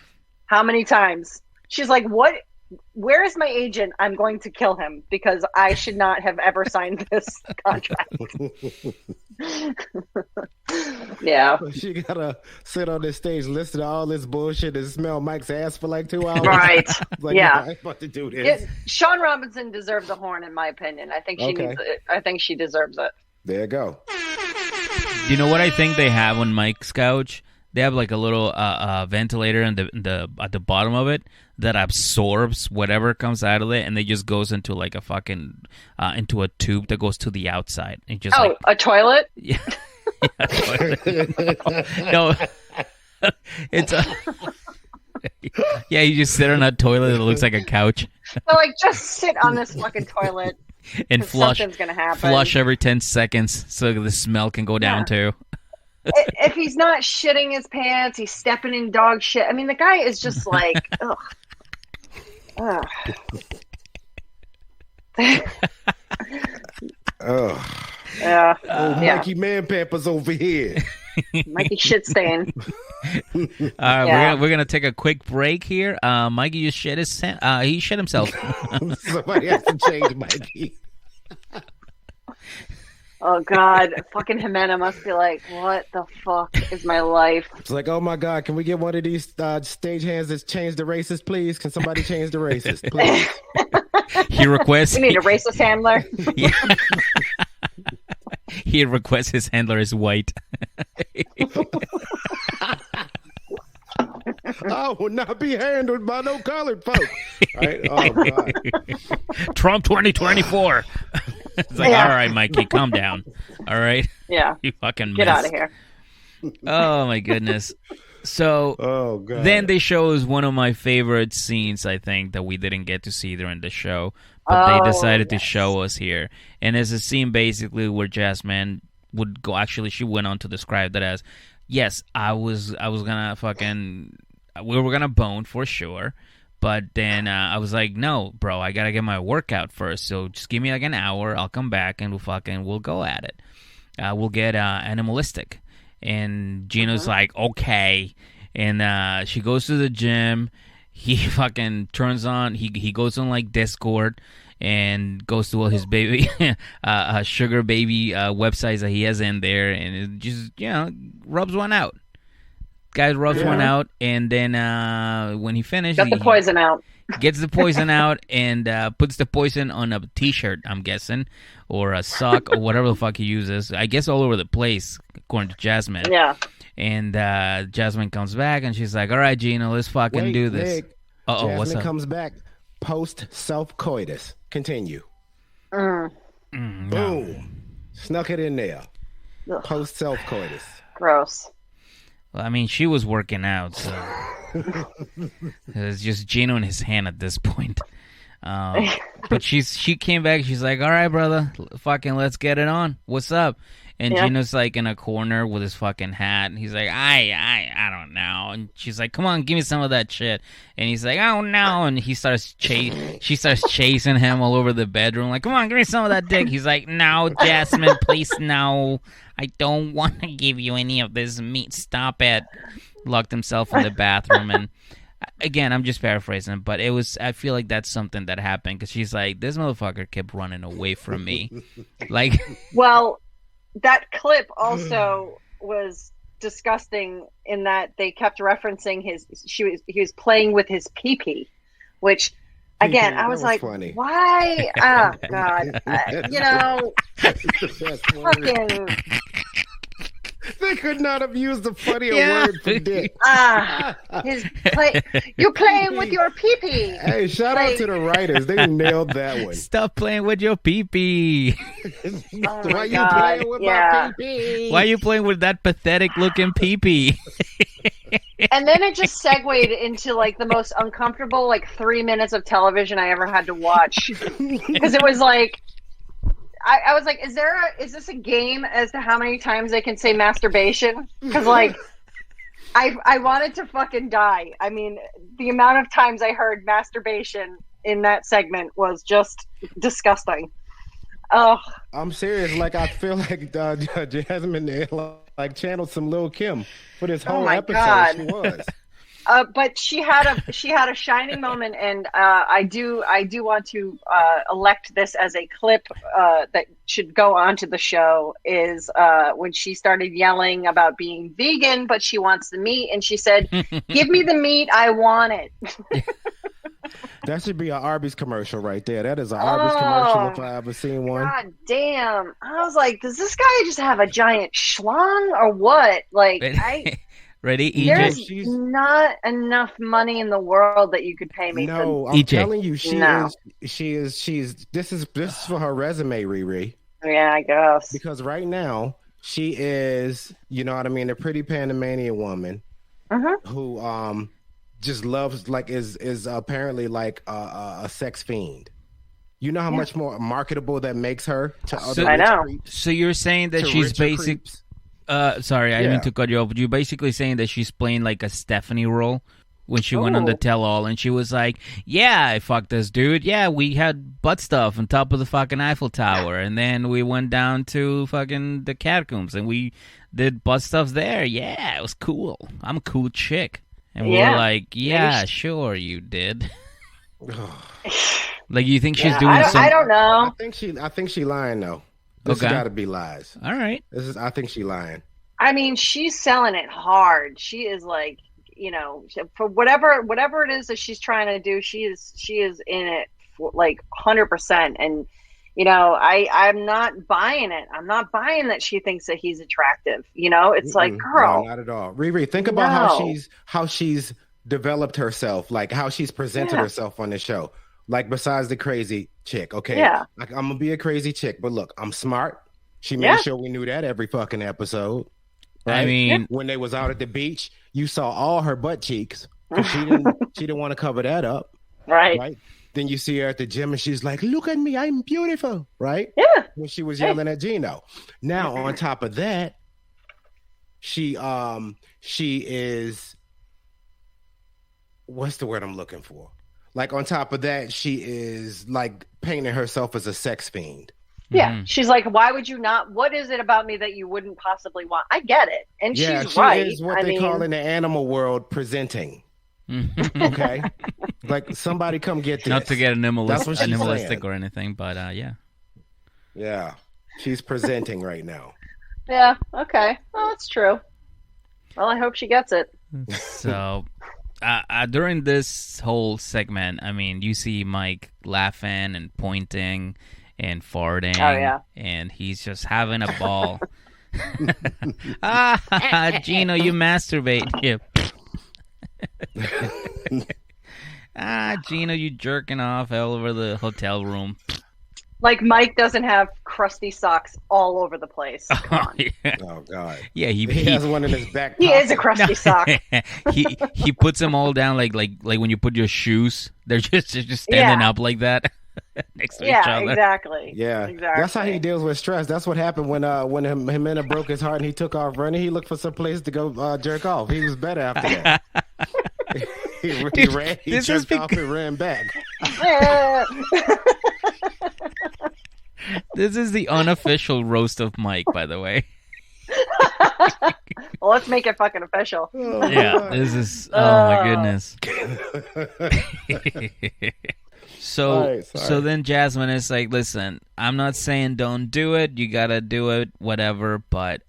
How many times? She's like, what? Where is my agent? I'm going to kill him because I should not have ever signed this contract. Yeah. She gotta sit on this stage, listen to all this bullshit and smell Mike's ass for like 2 hours. Right. Like, yeah. I'm about to do this. Sean Robinson deserves a horn, in my opinion. I think she needs it. I think she deserves it. There you go. You know what I think they have on Mike's couch? They have like a little ventilator in the at the bottom of it that absorbs whatever comes out of it, and it just goes into like a fucking into a tube that goes to the outside. It just a toilet? Yeah, a toilet. No, it's a yeah. You just sit on a toilet that looks like a couch. So like, just sit on this fucking toilet and flush. Something's gonna happen. Flush every 10 seconds so the smell can go down too. If he's not shitting his pants, he's stepping in dog shit. I mean, the guy is just like, ugh. Ugh. Yeah. Mikey Man Pampers over here. Mikey shit stain. All right, we're gonna take a quick break here. Mikey just shit he shit himself. Somebody has to change Mikey. Oh God, fucking Jimena must be like, what the fuck is my life? It's like, oh my God, can we get one of these stage hands that's changed the racist, please? Can somebody change the racist, please? He requests. We need a racist handler. Yeah. He requests his handler is white. I will not be handled by no colored folk. Right? Oh God. Trump 2024. It's like, all right, Mikey, calm down. All right? Yeah. You fucking get out of here. Oh my goodness. So God. Then they show us one of my favorite scenes, I think, that we didn't get to see during the show. But they decided to show us here. And it's a scene basically where Jasmine would go, actually she went on to describe that as, yes, I was gonna fucking, we were gonna bone for sure. But then I was like, no, bro, I gotta get my workout first. So just give me like an hour. I'll come back and we'll go at it. We'll get animalistic. And Gino's like, okay. And she goes to the gym. He fucking turns on. He goes on like Discord and goes to all his baby, sugar baby websites that he has in there, and it just rubs one out. Guy rubs one out, and then when he finishes, got the poison out. Gets the poison out and puts the poison on a T-shirt, I'm guessing, or a sock, or whatever the fuck he uses. I guess all over the place, according to Jasmine. Yeah. And Jasmine comes back, and she's like, all right, Gino, let's fucking do this. Jasmine what's up? comes back post-self-coitus. Continue. No. Boom. Snuck it in there. Post-self-coitus. Gross. Well, I mean, she was working out, so it was just Gino in his hand at this point. But she came back. She's like, "All right, brother, fucking let's get it on. What's up?" And Gino's like in a corner with his fucking hat, and he's like, "I don't know." And she's like, "Come on, give me some of that shit." And he's like, "Oh no!" And she starts chasing him all over the bedroom, like, "Come on, give me some of that dick." He's like, "No, Jasmine, please, no. I don't want to give you any of this meat. Stop it." Locked himself in the bathroom, and again, I'm just paraphrasing, but it was. I feel like that's something that happened because she's like, "This motherfucker kept running away from me," like. Well, that clip also was disgusting in that they kept referencing he was playing with his pee-pee, which. Again, I was like, funny. Why? Oh, God. Fucking... I could not have used a funnier word for dick. You're playing with your pee-pee. Hey, shout out to the writers. They nailed that one. Stop playing with your pee-pee. Why you playing with my pee-pee? Why are you playing with that pathetic looking pee-pee? And then it just segued into like the most uncomfortable 3 minutes of television I ever had to watch, because it was like I was like, is this a game as to how many times they can say masturbation? Because I wanted to fucking die. I mean, the amount of times I heard masturbation in that segment was just disgusting. Oh, I'm serious. Like, I feel like Jasmine channeled some Lil' Kim for this whole episode. God. She was. But she had a shining moment, and I do want to elect this as a clip that should go onto the show. Is when she started yelling about being vegan, but she wants the meat, and she said, "Give me the meat, I want it." That should be an Arby's commercial right there. That is an Arby's commercial if I ever seen one. God damn! I was like, does this guy just have a giant schlong or what? Like, Ready, EJ? There's not enough money in the world that you could pay me. No, I'm telling you, she's this is for her resume, Riri. Yeah, I guess. Because right now she is, you know what I mean, a pretty Panamanian woman who just loves is apparently a sex fiend. You know how much more marketable that makes her to other I know. creeps? So you're saying that she's basic. Sorry, I didn't mean to cut you off. But you're basically saying that she's playing like a Stephanie role when she went on the tell-all, and she was like, "Yeah, I fucked this dude. Yeah, we had butt stuff on top of the fucking Eiffel Tower, and then we went down to fucking the catacombs, and we did butt stuff there. Yeah, it was cool. I'm a cool chick." And we were like, "Yeah, sure, you did." Like, you think she's doing I don't know. I think she lying though. This has got to be lies. All right. I think she lying. I mean, she's selling it hard. She is like, for whatever it is that she's trying to do, she is in it for 100%. And I'm not buying it. I'm not buying that she thinks that he's attractive. It's like, girl, no, not at all. Riri, think about how she's developed herself, like how she's presented herself on the show. Like, besides the crazy chick, okay? Yeah. Like, I'm gonna be a crazy chick, but look, I'm smart. She made sure we knew that every fucking episode. Right? I mean, when they was out at the beach, you saw all her butt cheeks. She didn't want to cover that up. Right. Then you see her at the gym and she's like, "Look at me, I'm beautiful." Right? Yeah. When she was yelling at Gino. Now, on top of that, she is, what's the word I'm looking for? Like, on top of that, she is like painting herself as a sex fiend. Yeah. She's like, why would you not? What is it about me that you wouldn't possibly want? I get it. And she's she right. is what they call in the animal world presenting. Okay? Like, somebody come get this. Not to get animalistic saying. or anything, but yeah. Yeah. She's presenting right now. Yeah. Okay. Well, that's true. Well, I hope she gets it. So... during this whole segment, I mean, you see Mike laughing and pointing and farting. Oh, yeah. And he's just having a ball. Gino, you masturbate. Yeah. Gino, you jerking off all over the hotel room. Like, Mike doesn't have crusty socks all over the place. Come on. Yeah. Oh, God. Yeah, he has one in his back pocket. He is a crusty sock. he puts them all down like when you put your shoes. They're just standing up like that next to each other. Exactly. Yeah, exactly. That's how he deals with stress. That's what happened when Jimena broke his heart and he took off running. He looked for some place to go jerk off. He was better after that. he jerked off and ran back. This is the unofficial roast of Mike, by the way. Well, let's make it fucking official. Yeah, this is. Oh my goodness. So then Jasmine is like, listen, I'm not saying don't do it. You gotta do it, whatever. But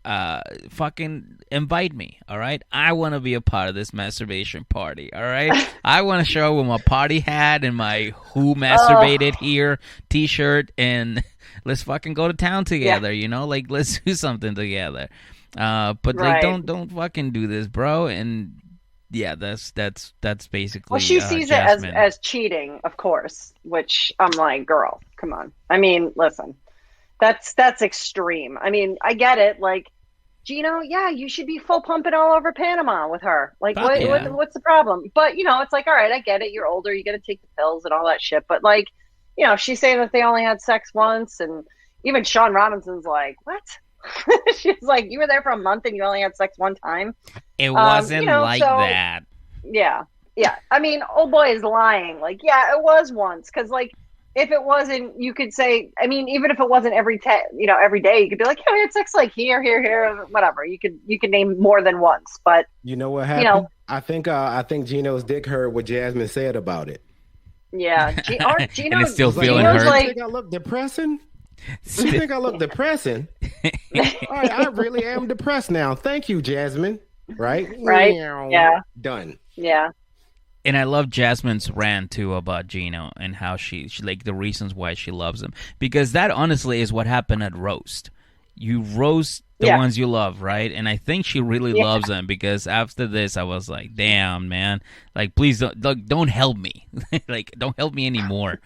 fucking invite me, all right? I want to be a part of this masturbation party, all right? I want to show up with my party hat and my "Who Masturbated Here" T-shirt, and let's fucking go to town together. You know, like let's do something together. But like, don't fucking do this, bro. And yeah, that's basically. Well, she sees it as cheating, of course. Which I'm like, girl, come on. I mean, listen, that's extreme. I mean, I get it. Like, Gino, yeah, you should be full pumping all over Panama with her. Like, what's the problem? But you know, it's like, all right, I get it. You're older, you got to take the pills and all that shit. But like, you know, she's saying that they only had sex once, and even Sean Robinson's like, what? She's like, you were there for a month and you only had sex one time. It wasn't that. Yeah. I mean, old boy is lying. Like, yeah, it was once. Because, like, if it wasn't, you could say, I mean, even if it wasn't every day, you could be like, yeah, we had sex like here, whatever. You could name more than once. But you know what happened? You know, I think Gino's dick heard what Jasmine said about it. Yeah, Gino, and it's still feeling hurt. Like, you think I look depressing? You think I look depressing? All right, I really am depressed now. Thank you, Jasmine. Right? Yeah. Done. Yeah. And I love Jasmine's rant too about Gino and how she like the reasons why she loves him, because that honestly is what happened at roast. You roast the ones you love, right? And I think she really loves them, because after this I was like, damn, man, like please don't help me. Like don't help me anymore.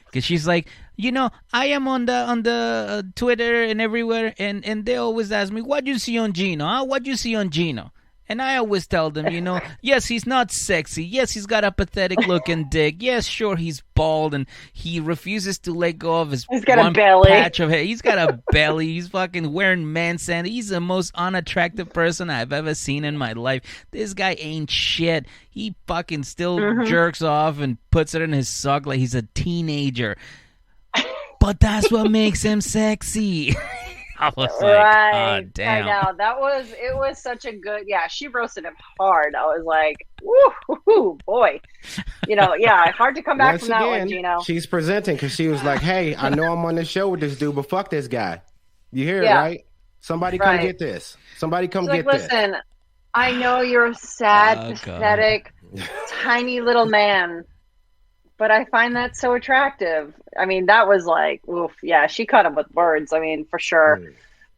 Because she's like, you know, I am on the Twitter and everywhere, and they always ask me, what you see on Gino? Huh? What you see on Gino? And I always tell them, you know, yes, he's not sexy. Yes, he's got a pathetic looking dick. Yes, sure, he's bald and he refuses to let go of his one patch of hair. He's got a belly. He's fucking wearing man sand. He's the most unattractive person I've ever seen in my life. This guy ain't shit. He fucking still jerks off and puts it in his sock like he's a teenager. But that's what makes him sexy. I was like, God damn. I know. It was such a good, she roasted him hard. I was like, woo, boy. You know, hard to come back from that one, Gino. She's presenting because she was like, hey, I know I'm on the show with this dude, but fuck this guy. You hear it, right? Somebody come get this. Somebody come get this. Listen, I know you're a sad, pathetic, tiny little man, but I find that so attractive. I mean, that was like, oof, yeah, she cut him with words. I mean, for sure.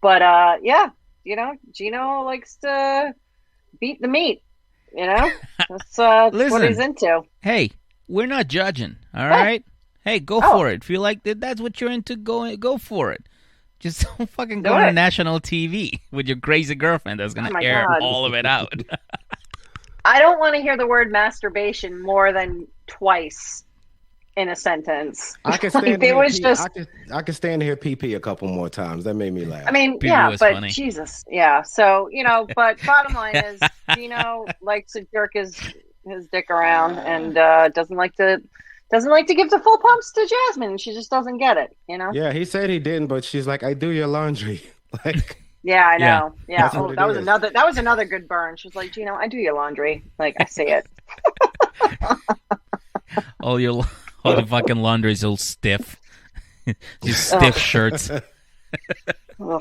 But, you know, Gino likes to beat the meat, you know? That's what he's into. Hey, we're not judging, all right? Hey, go for it. If you like that's what you're into, go for it. Just don't fucking go on national TV with your crazy girlfriend that's going to air all of it out. I don't want to hear the word masturbation more than twice in a sentence. I can stand I can stand here PP a couple more times. That made me laugh. I mean, but funny. Jesus, yeah. So, you know, but bottom line is Gino likes to jerk his dick around and doesn't like to give the full pumps to Jasmine. She just doesn't get it, you know? Yeah, he said he didn't, but she's like, I do your laundry. Like, yeah, I know. Yeah. Oh, that was another good burn. She was like, Gino, I do your laundry. Like, I see it. All the fucking laundry's all stiff. These stiff shirts. Why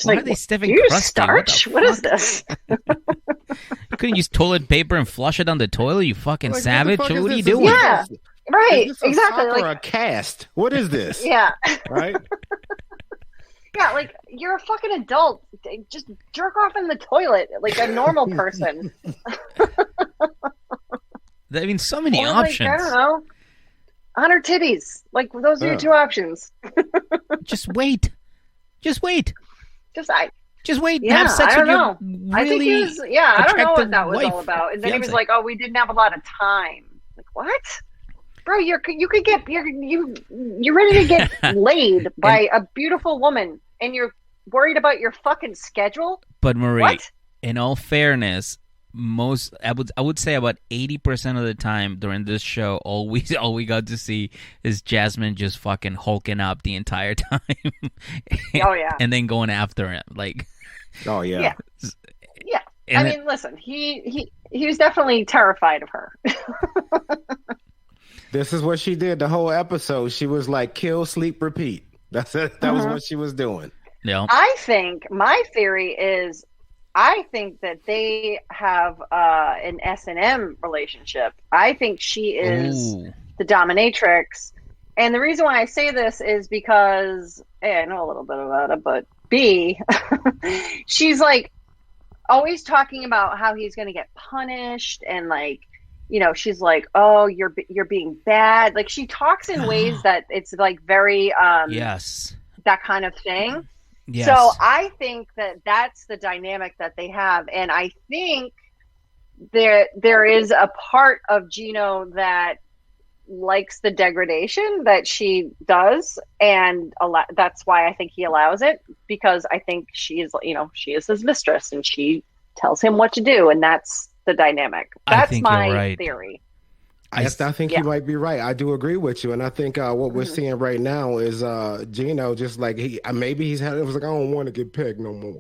are they stiff and crusty? Starch? What is this? You couldn't use toilet paper and flush it down the toilet, you fucking savage. What are you doing? Yeah, right. Exactly. Like a cast. What is this? Yeah. Right? Yeah, like, you're a fucking adult. Just jerk off in the toilet like a normal person. I mean, so many options. Like, I don't know. On her titties. Like, those are your two options. Just wait. Just wait. Yeah, have sex with your really I think he was, I don't know what that was all about. And then he was like, "Oh, we didn't have a lot of time." Like, what? Bro, you're ready to get laid by a beautiful woman, and you're worried about your fucking schedule. But Marie, in all fairness, I would say about 80% of the time during this show, all we got to see is Jasmine just fucking hulking up the entire time. Oh yeah, and then going after him like. Oh yeah. Yeah. I mean, listen, he was definitely terrified of her. This is what she did the whole episode. She was like, kill, sleep, repeat. That's it. That was what she was doing. Yeah. I think my theory is, I think that they have an S&M relationship. I think she is the dominatrix. And the reason why I say this is because, A, I know a little bit about it, but B, she's like always talking about how he's going to get punished, and like, you know, she's like, oh, you're being bad. Like, she talks in ways that it's like very yes, that kind of thing. yes. So I think that that's the dynamic that they have, and I think there is a part of Gino that likes the degradation that she does, and that's why I think he allows it, because I think she is his mistress and she tells him what to do, and that's the dynamic. That's my theory. I think you might be right. I do agree with you, and I think what we're seeing right now is Gino just like maybe he's had it was like, I don't want to get pegged no more,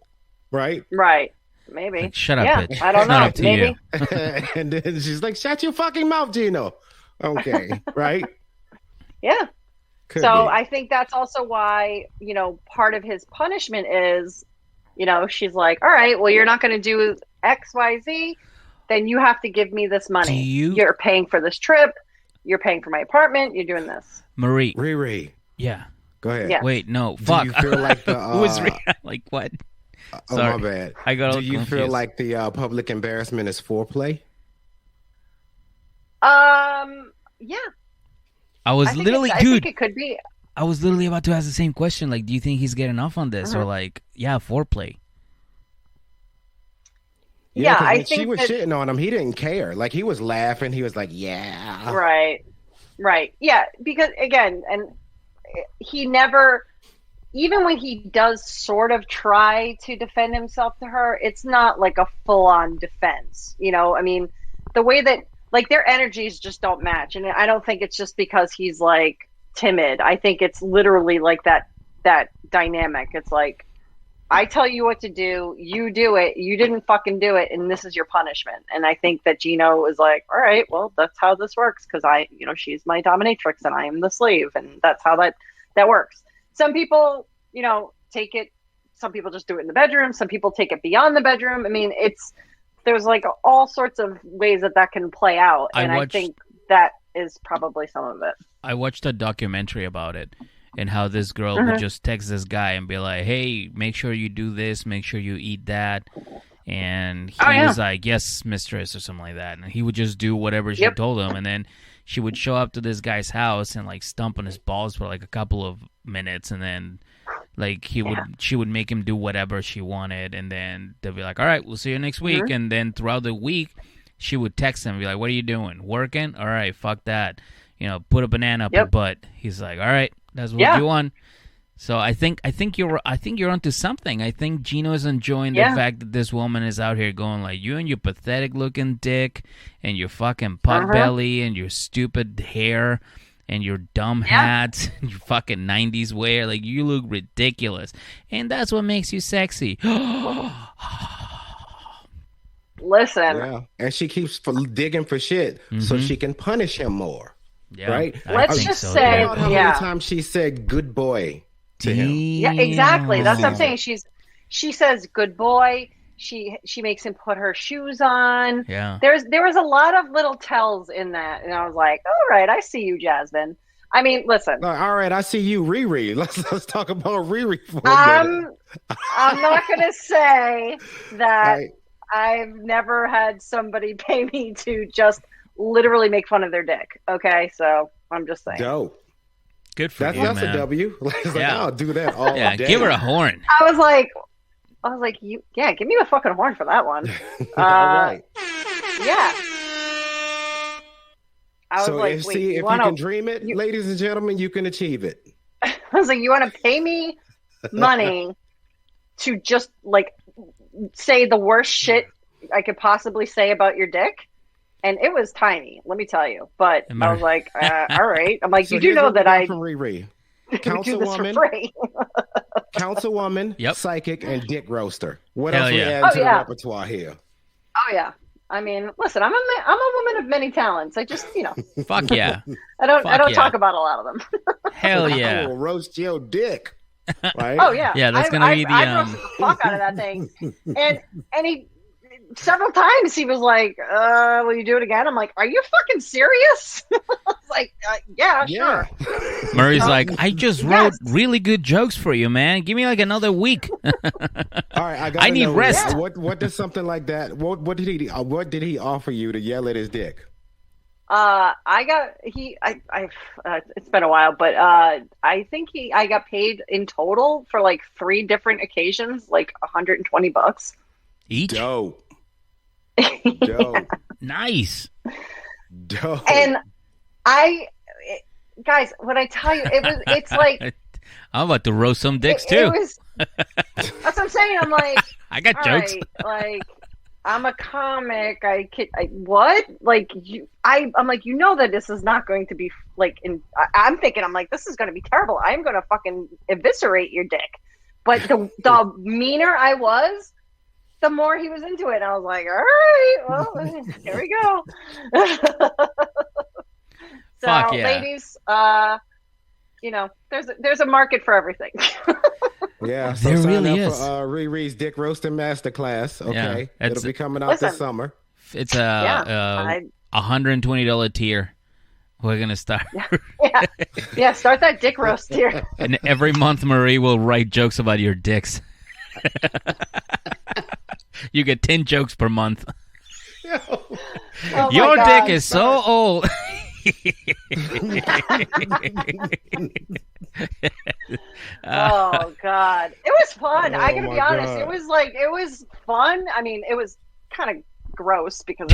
right? Right. Maybe. Like, shut up, bitch. I don't know. Maybe. And then she's like, shut your fucking mouth, Gino. Okay, right? Yeah. Could so be. I think that's also why, you know, part of his punishment is, you know, she's like, all right, well, you're not going to do X, Y, Z, then you have to give me this money. You're paying for this trip. You're paying for my apartment. You're doing this. Marie. Riri. Yeah. Go ahead. Yeah. Wait, no. Fuck. Do you feel like the... Who is Riri? Like, what? Oh, Sorry. my bad. I got Do you confused. feel like the public embarrassment is foreplay? Yeah. I was I think literally, I dude. think it could be. I was literally about to ask the same question. Like, do you think he's getting off on this, or like, yeah, foreplay? Yeah, 'cause I when think she was that- shitting on him, he didn't care. Like, he was laughing. He was like, yeah. Right. Yeah, because again, and he never, even when he does sort of try to defend himself to her, it's not like a full-on defense. You know, I mean, the way that, like, their energies just don't match. And I don't think it's just because he's like timid. I think it's literally like that dynamic. It's like, I tell you what to do, you do it, you didn't fucking do it, and this is your punishment. And I think that Gino is like, all right, well, that's how this works, because she's my dominatrix and I am the slave, and that's how that works. Some people, take it, some people just do it in the bedroom, some people take it beyond the bedroom. I mean, there's like all sorts of ways that can play out, and I think that is probably some of it. I watched a documentary about it, and how this girl would just text this guy and be like, hey, make sure you do this, make sure you eat that. And he was like, yes, mistress, or something like that. And he would just do whatever she told him. And then she would show up to this guy's house and like stomp on his balls for like a couple of minutes. And then like she would make him do whatever she wanted. And then they'll be like, all right, we'll see you next week. And then throughout the week, she would text him and be like, what are you doing? Working? All right, fuck that. Put a banana up your butt. He's like, all right. That's what you want. So I think you're onto something. I think Gino is enjoying the fact that this woman is out here going like, you and your pathetic looking dick and your fucking pot belly and your stupid hair and your dumb hat and your fucking 90s wear, like, you look ridiculous. And that's what makes you sexy. Listen. Yeah. And she keeps digging for shit so she can punish him more. Yeah, right? Let's just say, how many times she said good boy to him. Yeah, exactly. That's what I'm saying. She says good boy. She makes him put her shoes on. Yeah. There was a lot of little tells in that, and I was like, all right, I see you, Jasmine. I mean, listen. All right, I see you, Riri. Let's talk about Riri for a minute. I'm not gonna say that I've never had somebody pay me to just literally make fun of their dick. Okay, so I'm just saying. Dope. Good for you, That's man. a W. I'll do that all day. Give her a horn. I was like, give me a fucking horn for that one. All right. Yeah. I was So like, if wait, you can dream it, ladies and gentlemen, you can achieve it. I was like, you want to pay me money to just like say the worst shit I could possibly say about your dick? And it was tiny, let me tell you. But I was like, all right. I'm like, So you do here's know what we that got I from Riri. do this for Councilwoman, free. Councilwoman, psychic, and dick roaster. What Hell else we yeah. add Oh, to the yeah. repertoire here? Oh yeah. I mean, listen, I'm a woman of many talents. I just, Fuck yeah. I don't Fuck yeah. talk about a lot of them. Hell I yeah. will roast your dick. Right? Oh yeah. Yeah, that's gonna be the I roasted the fuck out of that thing. And he several times he was like, will you do it again? I'm like, are you fucking serious? I was like, yeah, sure. Murray's like, I just wrote really good jokes for you, man. Give me like another week. All right, I need rest. Yeah. What does something like that? What did he offer you to yell at his dick? It's been a while, but I think I got paid in total for like 3 different occasions, like $120 each. Dope. Nice. Dope. And guys, when I tell you, it's like I'm about to roast some dicks too. That's what I'm saying. I'm like, I got jokes. Right, like, I'm a comic. What? Like I'm like, that this is not going to be like. I'm thinking, I'm like, this is going to be terrible. I'm going to fucking eviscerate your dick. But the meaner I was, the more he was into it. And I was like, all right, well, here we go. So, fuck yeah. ladies, there's a market for everything. Yeah, so there sign really up is. for Riri's Dick Roasting Masterclass. Okay, Yeah, it'll be coming out this summer. It's a $120 tier. We're gonna start. Yeah, start that dick roast here. And every month, Marie will write jokes about your dicks. You get 10 jokes per month. Oh Your God, dick is so old. Oh God, it was fun. I gotta my be honest. God. It was fun. I mean, it was kind of gross because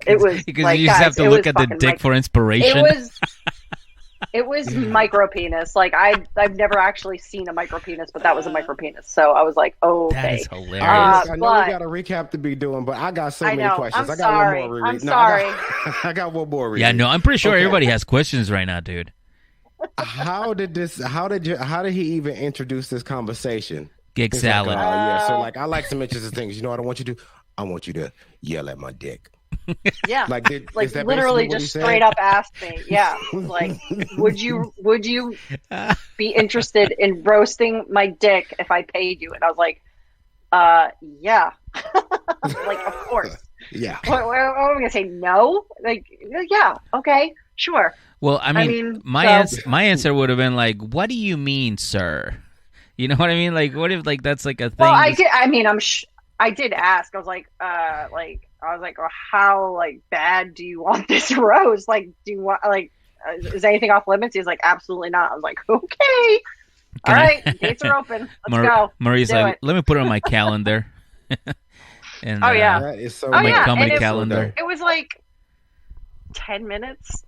it was because like, you just guys, have to it look was at the fucking dick for inspiration. It was micro penis. Like I've never actually seen a micro penis, but that was a micro penis. So I was like, oh, That okay. is hilarious. I know but- we got a recap to be doing, but I got so I many know. questions. I'm I got sorry. one more. I'm sorry. I got one more. Riri. Yeah, no, I'm pretty sure Okay. everybody has questions right now, dude. How did he even introduce this conversation? Gig He's salad. Like, yeah, so like I like some interesting things. You know what I want you to do? I want you to yell at my dick. Yeah, Like, is that literally basically what he just said? straight up asked me. Yeah, like, would you be interested in roasting my dick if I paid you? And I was like, yeah, like of course. Yeah. What am I gonna say? No? Like, yeah, okay, sure. Well, I mean my answer would have been like, "What do you mean, sir?" You know what I mean? Like, what if like that's like a thing? Well, I did. I mean, I did ask. I was like, well, how like bad do you want this roast? Like, do you want like, is anything off limits? He's like, absolutely not. I was like, okay, all right, gates are open. Let's go. Marie's Do like, it. let me put it on my calendar. And, Oh, yeah. That is so my comedy and calendar. It was like 10 minutes.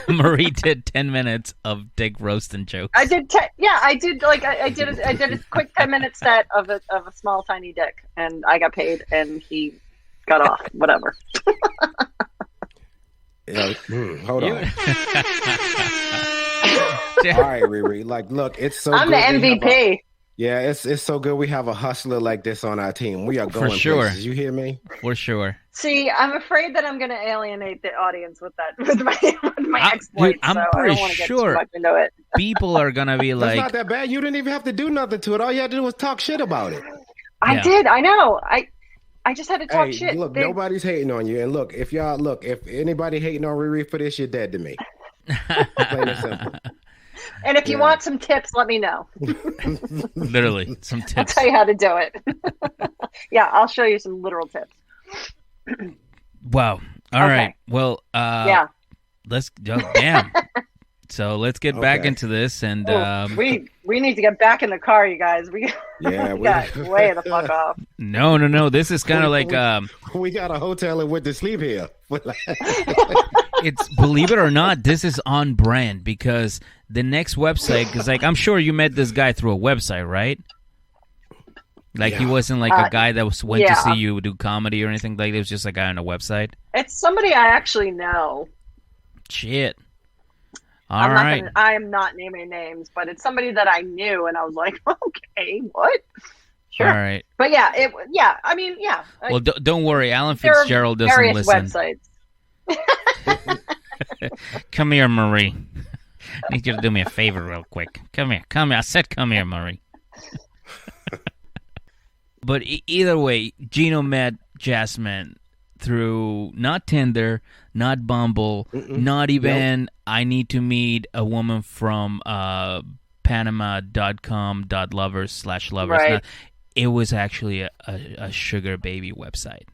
Marie did 10 minutes of dick roasting jokes. I did. I did. Like I did a quick 10-minute set of a small tiny dick, and I got paid, and he got off. Whatever. Yeah, hold on. All right, Riri. Like, look, it's so. I'm good the MVP. Yeah, it's so good. We have a hustler like this on our team. We are going For sure. places. You hear me? For sure. See, I'm afraid that I'm going to alienate the audience with my exploits. I'm so I pretty don't want to get sure too much into it. People are gonna be It's like, not that bad. You didn't even have to do nothing to it. All you had to do was talk shit about it. I Yeah. did. I know. I just had to talk Hey, shit. look, nobody's hating on you. And look, if anybody hating on Riri for this, you're dead to me. Plain and simple. And if you want some tips, let me know. literally some I'll tips. tell you how to do it. Yeah, I'll show you some literal tips. Wow. All Okay. right. Well, Yeah. damn. So let's get back Okay. into this, and We need to get back in the car, you guys. We got way the fuck off. no. This is kind of like we got a hotel and went to sleep here. it's, believe it or not, this is on brand, because the next website, because like I'm sure you met this guy through a website, right? Like he wasn't like a guy that went to see you do comedy or anything. Like it was just a guy on a website. It's somebody I actually know. Shit. All right. I am not naming names, but it's somebody that I knew, and I was like, okay, what? Sure. All right. But yeah. I mean, yeah. Well, don't worry. Alan There are Fitzgerald doesn't various listen. websites. Come here, Marie. I need you to do me a favor real quick. Come here. I said come here, Marie. But either way, Gino met Jasmine through not Tinder, not Bumble, not even I need to meet a woman from Panama.com.lovers/lovers. Right. It was actually a sugar baby website.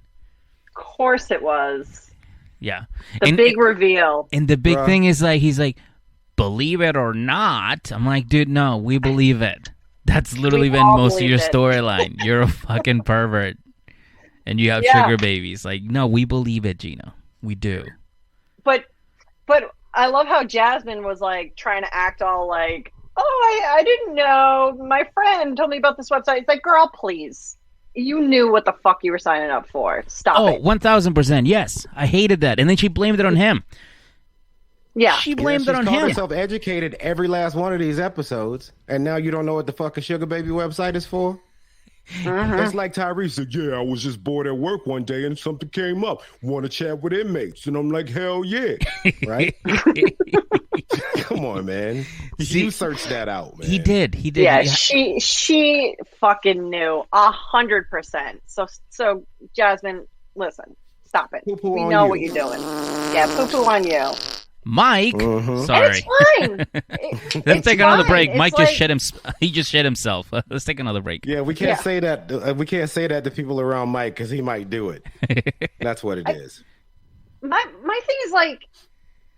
Of course it was. Yeah. The big reveal. And the big thing is he's like, believe it or not. I'm like, dude, no, we believe it. That's literally been most of your storyline. You're a fucking pervert. And you have sugar babies. Like, no, we believe it, Gino. We do. But I love how Jasmine was like trying to act all like, oh, I didn't know. My friend told me about this website. It's like, girl, please. You knew what the fuck you were signing up for. Stop it. 1,000%. Yes. I hated that. And then she blamed it on him. Yeah. She blamed it on him. She's called herself educated every last one of these episodes. And now you don't know what the fuck a sugar baby website is for? It's like Tyrese said, yeah, I was just bored at work one day and something came up. Want to chat with inmates? And I'm like, hell yeah. Right? Come on, man. You searched that out, man. He did. Yeah, she fucking knew 100%. So Jasmine, listen, stop it. Poo-poo we on know you. what you're doing. Yeah, poo-poo on you. Mike, sorry. And it's fine. Let's take another break. It's Mike like, he just shit himself. Let's take another break. Yeah, we can't say that. We can't say that to people around Mike because he might do it. That's what it is. My thing is like,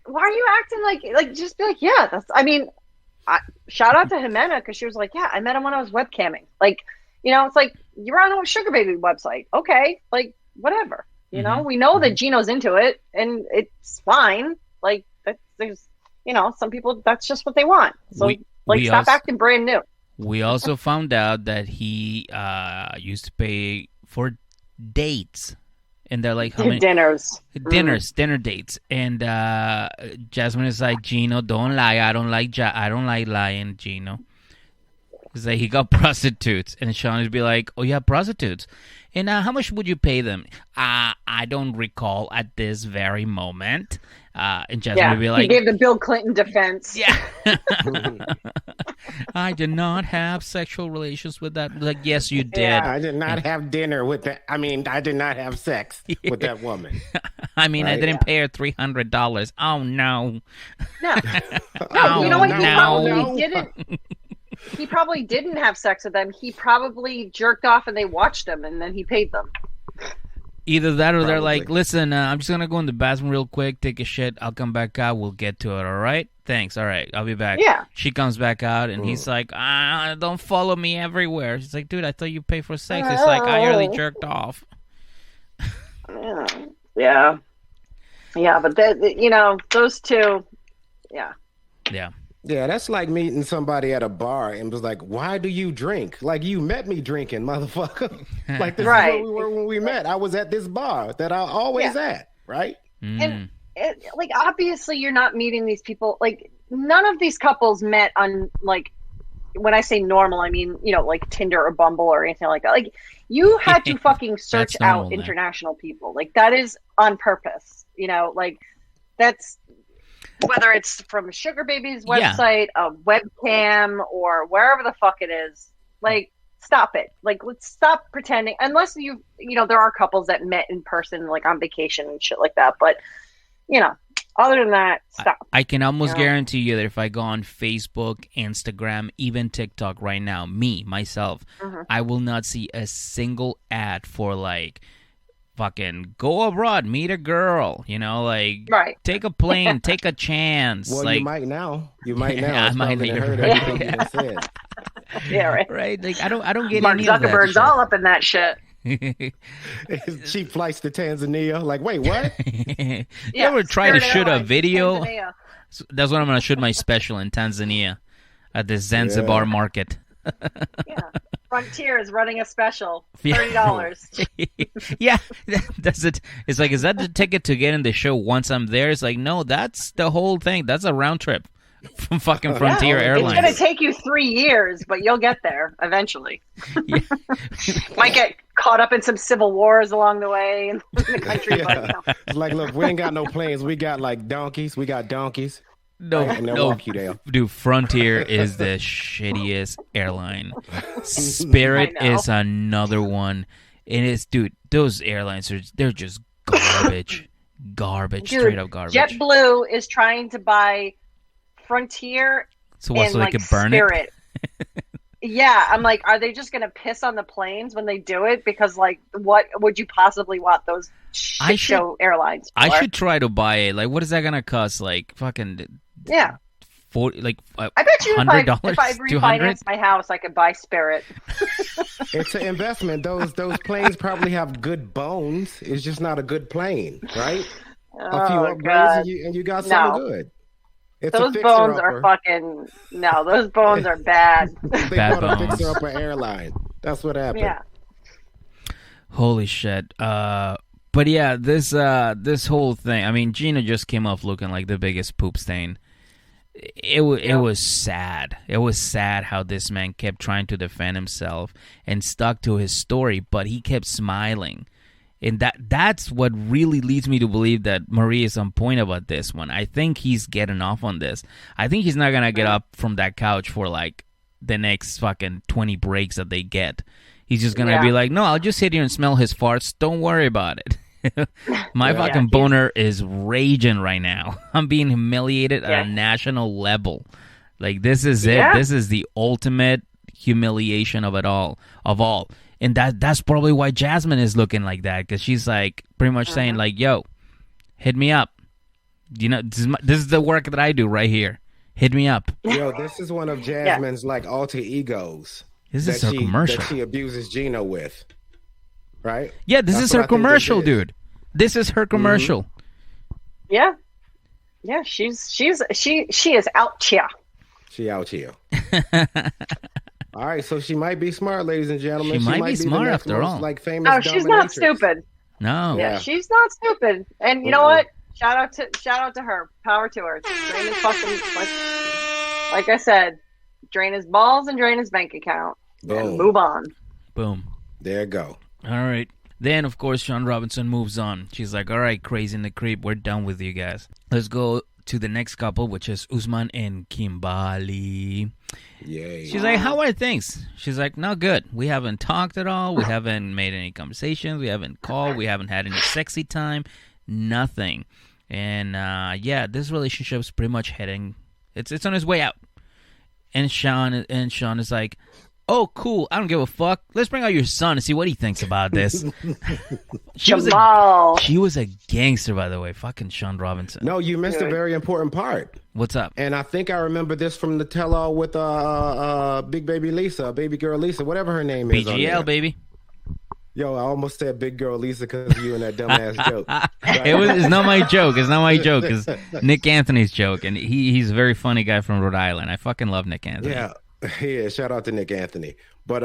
why are you acting like just be like, yeah, that's. I mean, shout out to Jimena because she was like, yeah, I met him when I was webcamming. Like, it's like you're on a sugar baby website. Okay, like whatever. We know that Gino's into it and it's fine. Like there's, some people that's just what they want. So stop acting brand new. We also found out that he used to pay for dates. And they're like, how many dinner dates. And Jasmine is like, Gino, don't lie. I don't like lying, Gino. He's like, he got prostitutes. And Sean would be like, oh, yeah, prostitutes. And how much would you pay them? I don't recall at this very moment. And Jasmine would be like, he gave the Bill Clinton defense. Yeah. I did not have sexual relations with that. Like, yes, you did. Yeah, I did not have dinner with that. I mean, I did not have sex with that woman. I mean, right? I didn't pay her $300. Oh, no. No. You know what? He probably didn't. He probably didn't have sex with them. He probably jerked off and they watched him and then he paid them. Either that or they're like, listen, I'm just going to go in the bathroom real quick, take a shit. I'll come back out. We'll get to it. All right? Thanks. All right. I'll be back. Yeah. She comes back out and he's like, don't follow me everywhere. She's like, dude, I thought you paid for sex. It's like, I already jerked off. Yeah. Yeah. But those two. Yeah. Yeah. Yeah, that's like meeting somebody at a bar and was like, why do you drink? Like, you met me drinking, motherfucker. Like, this is where we were when we met. I was at this bar that I always at, right? And, obviously you're not meeting these people. Like, none of these couples met on, like, when I say normal, I mean, like Tinder or Bumble or anything like that. Like, you had to fucking search out international people. Like, that is on purpose. Like, that's... Whether it's from Sugar Baby's website, a webcam, or wherever the fuck it is, like, stop it. Like, let's stop pretending. Unless there are couples that met in person, like on vacation and shit like that. But, other than that, stop. I can almost guarantee you that if I go on Facebook, Instagram, even TikTok right now, myself, I will not see a single ad for, like, fucking go abroad, meet a girl, take a plane, take a chance. Well, like, you might now. Yeah, I might have heard everything you just said. Yeah, right. Right? Like, I don't get Mark any Zuckerberg's of that all up in that shit. Cheap flights to Tanzania. Like, wait, what? You ever try to shoot a video? That's what I'm going to shoot my special in Tanzania at the Zanzibar market. Yeah. Frontier is running a special, $30. Yeah, that's it. It's like, is that the ticket to get in the show once I'm there? It's like, no, that's the whole thing. That's a round trip. from fucking Frontier Airlines. It's going to take you 3 years, but you'll get there eventually. Yeah. Might get caught up in some civil wars along the way in the country. But, It's like, look, we ain't got no planes. We got like donkeys. We got donkeys. And they'll walk you there. Dude, Frontier is the shittiest airline. Spirit is another one. And it's, dude, those airlines they're just garbage. Garbage, dude, straight up garbage. JetBlue is trying to buy Frontier so what, and so they like could burn Spirit. Yeah, I'm like, are they just going to piss on the planes when they do it? Because, like, what would you possibly want those shit show airlines for? I should try to buy it. Like, what is that going to cost? Like, fucking... Yeah. 40, like, I bet you $100, if I refinance my house, I could buy Spirit. It's an investment. Those planes probably have good bones. It's just not a good plane, right? A few upgrades and you got something good. It's those bones are fucking those bones are bad. They bad bought bones. a fixer-upper airline. That's what happened. Yeah. Holy shit. But yeah, this whole thing. I mean, Gino just came off looking like the biggest poop stain. It was sad. It was sad how this man kept trying to defend himself and stuck to his story, but he kept smiling. And that's what really leads me to believe that Marie is on point about this one. I think he's getting off on this. I think he's not going to get up from that couch for like the next fucking 20 breaks that they get. He's just going to be like, no, I'll just sit here and smell his farts. Don't worry about it. My fucking boner is raging right now. I'm being humiliated at a national level. Like, this is it. This is the ultimate humiliation of it all, And that's probably why Jasmine is looking like that, because she's like pretty much saying like, yo, hit me up. You know, this is the work that I do right here. Hit me up. Yo, this is one of Jasmine's like alter egos. This is her commercial. That she abuses Gino with. Right? Yeah, this is her commercial, dude. This is her commercial. Yeah. Yeah, she is out here. She out here. All right, so she might be smart, ladies and gentlemen. She might be smart after all. Like famous. Oh, she's not stupid. No. Yeah, she's not stupid. And you know what? Shout out to her. Power to her. Drain his fucking like I said, drain his balls and drain his bank account. Boom. And move on. Boom. There you go. All right. Then, of course, Sean Robinson moves on. She's like, all right, Crazy and the Creep, we're done with you guys. Let's go to the next couple, which is Usman and Kimbaly. Yay. She's like, how are things? She's like, not good. We haven't talked at all. We haven't made any conversations. We haven't called. We haven't had any sexy time. Nothing. And, this relationship's pretty much heading, it's on its way out. And Sean is like, oh, cool. I don't give a fuck. Let's bring out your son and see what he thinks about this. She was a gangster, by the way. Fucking Sean Robinson. No, you missed a very important part. What's up? And I think I remember this from the tell-all with Big Baby Lisa, Baby Girl Lisa, whatever her name is. BGL, baby. Yo, I almost said Big Girl Lisa because of you and that dumbass joke. Right? It's not my joke. It's not my joke. It's Nick Anthony's joke. And he's a very funny guy from Rhode Island. I fucking love Nick Anthony. Yeah, shout out to Nick Anthony. But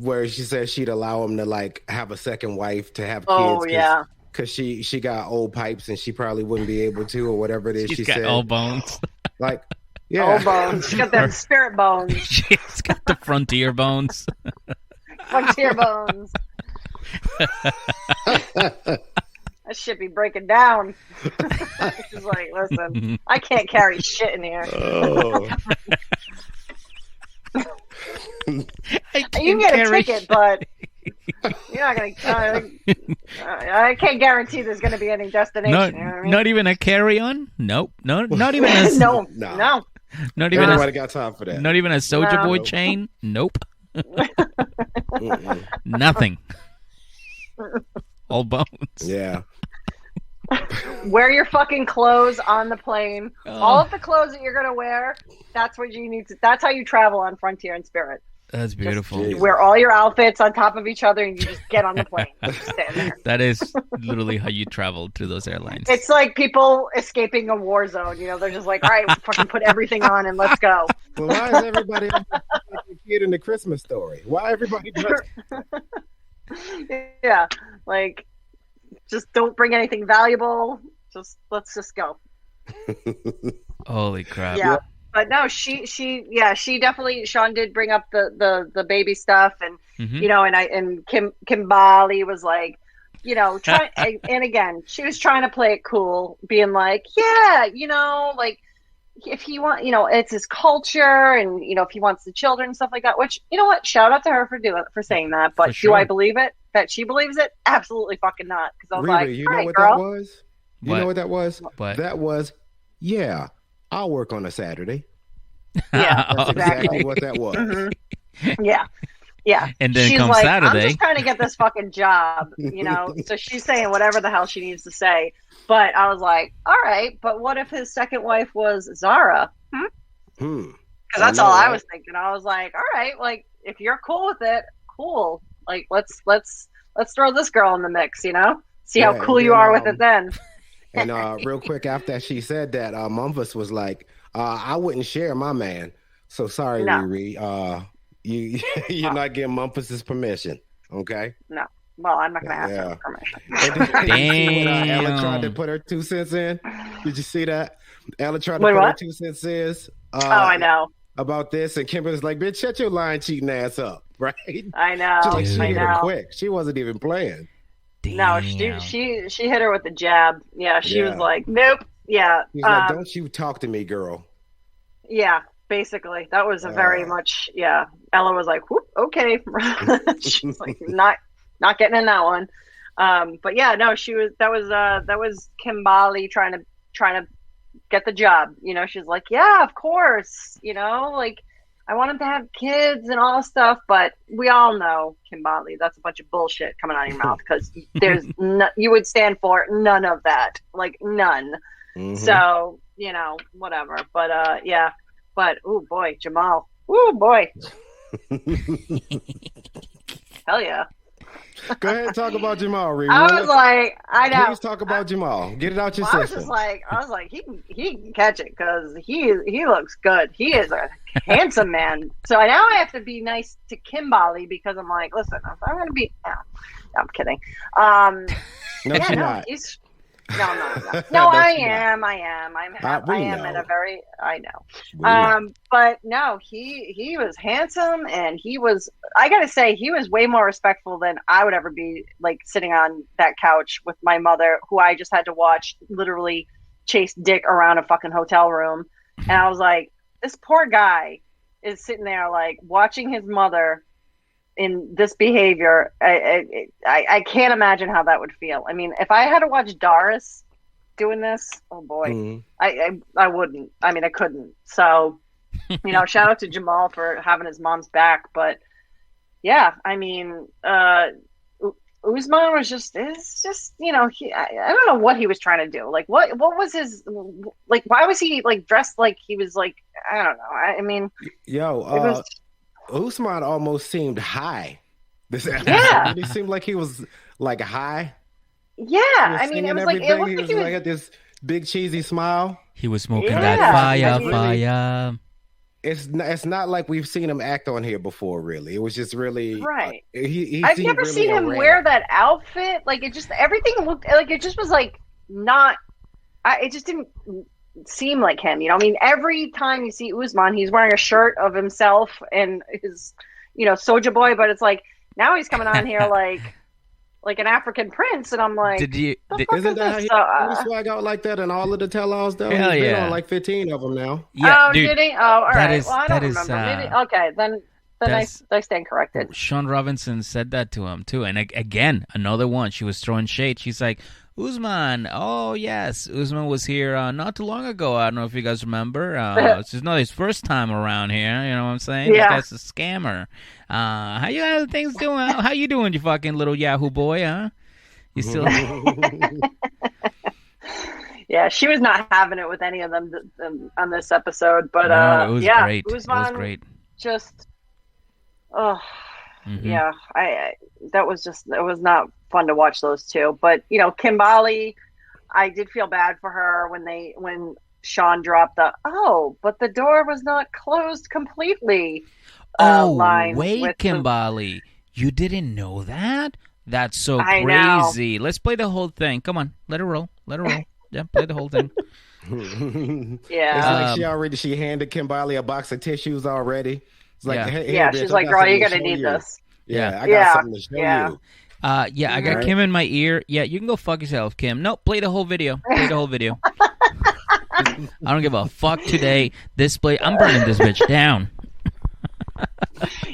where she said she'd allow him to like have a second wife to have kids. Oh yeah, because she got old pipes and she probably wouldn't be able to, or whatever it is. She's got old bones. Like, yeah, old bones. She's got them spirit bones. She's got the frontier bones. Frontier bones. That shit be breaking down. She's like, listen, I can't carry shit in here. Oh. You can get a ticket, but you're not gonna. I can't guarantee there's gonna be any destination. No, you know what I mean? Not even a carry-on. Nope. No, not even a no. Not even nobody got time for that. Not even a Soulja Boy chain. Nope. Nothing. All bones. Yeah. Wear your fucking clothes on the plane. All of the clothes that you're gonna wear. That's what you need to. That's how you travel on Frontier and Spirit. That's beautiful. You wear all your outfits on top of each other, and you just get on the plane. Just stand there. That is literally how you travel to those airlines. It's like people escaping a war zone. You know, they're just like, all right, fucking put everything on and let's go. Well, why is everybody like a kid in the Christmas Story? Why everybody dressed? Yeah, like just don't bring anything valuable. Let's just go. Holy crap! Yeah. But no, she definitely. Sean did bring up the baby stuff, and Mhm. you know, and Kimbaly was like, you know, try and again, she was trying to play it cool, being like, yeah, you know, like if he want, you know, it's his culture, and you know, if he wants the children and stuff like that. Which, you know what, shout out to her for saying that. But sure. do I believe it? That she believes it? Absolutely fucking not. Because I was like, you all know right, what girl. that was? You know what that was? What? That was, yeah, I'll work on a Saturday. Yeah, That's exactly exactly. what that was. Mm-hmm. Yeah. Yeah. And then she's comes like, Saturday. I'm just trying to get this fucking job, you know? So she's saying whatever the hell she needs to say. But I was like, all right, but what if his second wife was Zara? Because that's all I was thinking. I was like, all right, like, if you're cool with it, cool. Like, let's throw this girl in the mix, you know? See how cool you are with it then. And real quick, after she said that, Mumfus was like, I wouldn't share my man. So sorry, No. Riri. You're not getting Mumfus's permission, okay? No. Well, I'm not going to ask her permission. And did you see when Ella tried to put her 2 cents in? Did you see that? Ella tried to put her 2 cents in. I know. About this, and Kimberly's like, bitch, shut your lying, cheating ass up, right? I know. She hit her quick. She wasn't even playing. Damn. No, she hit her with the jab. Yeah, she was like, nope. Yeah. She's like, don't you talk to me, girl. Yeah. Basically, that was a very much, Ella was like, whoop, okay. She's like, not getting in that one. But yeah, no, that was Kimbaly trying to get the job. You know, she's like, yeah, of course. You know, like I want him to have kids and all this stuff. But we all know, Kimbaly, that's a bunch of bullshit coming out of your mouth, because there's you would stand for none of that, like none. Mm-hmm. So, you know, whatever. But yeah. But, oh, boy, Jamal. Oh, boy. Hell yeah. Go ahead and talk about Jamal, Riri. I was like, I know. Please talk about Jamal. Get it out your system. I was like, he can catch it, because he looks good. He is a handsome man. So now I have to be nice to Kimbaly, because I'm like, listen, if I'm going to be... No, I'm kidding. No, she's not. No, I am. I am at a very, I know. But no, he was handsome, and I gotta say, he was way more respectful than I would ever be, like sitting on that couch with my mother, who I just had to watch literally chase dick around a fucking hotel room. And I was like, this poor guy is sitting there like watching his mother in this behavior. I can't imagine how that would feel. I mean, if I had to watch Doris doing this, oh boy, I wouldn't. I mean, I couldn't. So, you know, shout out to Jamal for having his mom's back. But yeah, I mean, Usman was it's just, you know, I don't know what he was trying to do. Like, what was his, like, why was he like dressed like he was like, I don't know. I mean, Usman almost seemed high. Yeah. He seemed like he was like high. Yeah, I mean, it was like, it looked he like was he was like, had this big cheesy smile. He was smoking that fire. It's not like we've seen him act on here before, really. It was just really right. I've never really seen him wear that outfit. Like, it just, everything looked like it just was like not. It just didn't seem like him. You know, I mean, every time you see Usman, he's wearing a shirt of himself and his, you know, Soulja Boy. But it's like now he's coming on here like an African prince, and I'm like, isn't that how he swag out like that in all of the tell-alls though? Hell He's been yeah, on like 15 of them now. Yeah, oh, dude, did he? Oh, all right. Well, I don't is, remember. Maybe okay, then I stand corrected. Sean Robinson said that to him too, and again, another one. She was throwing shade. She's like, Usman, oh yes, Usman was here not too long ago. I don't know if you guys remember. This is not his first time around here. You know what I'm saying? Yeah. This guy's a scammer. How you guys things doing? How you doing, you fucking little Yahoo boy? Huh? You still? Yeah, she was not having it with any of them on this episode. But no, it was yeah, great. Usman, it was great. Just, yeah, it was not fun to watch those two. But you know, Kimbaly, I did feel bad for her when Sean dropped but the door was not closed completely. Line wait, Kimbaly, you didn't know that? That's so I crazy. Know. Let's play the whole thing. Come on, let it roll. Yeah, play the whole thing. Yeah. It's like she handed Kimbaly a box of tissues already. It's like, hey, yeah, bitch, she's I like, got girl, something you're to gonna show need you. this. Yeah, I got Yeah. something to show Yeah. you. I got Right. Kim in my ear. Yeah, you can go fuck yourself, Kim. Nope, play the whole video. Play the whole video. I don't give a fuck today. I'm burning this bitch down.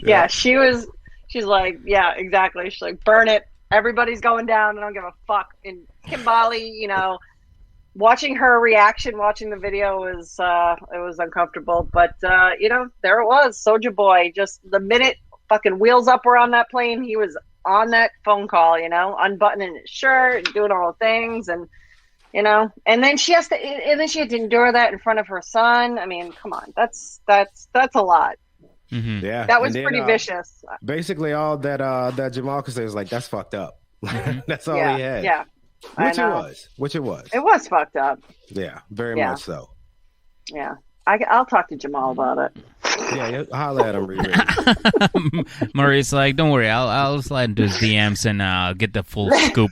Yeah, she's like, yeah, exactly. She's like, burn it. Everybody's going down. I don't give a fuck. And Kimbaly, watching her reaction, watching the video was it was uncomfortable. But there it was, Soulja Boy. Just the minute fucking wheels up were on that plane, he was on that phone call. Unbuttoning his shirt and doing all the things, and then she had to endure that in front of her son. I mean, come on, that's a lot. Mm-hmm. Yeah, that was pretty vicious. Basically, all that Jamal could say was like, "That's fucked up." That's all he had. Yeah, Which it was. It was fucked up. Yeah, very much so. Yeah, I'll talk to Jamal about it. Yeah, holla at him, Riri. Murray's like, don't worry, I'll slide into his DMs and get the full scoop.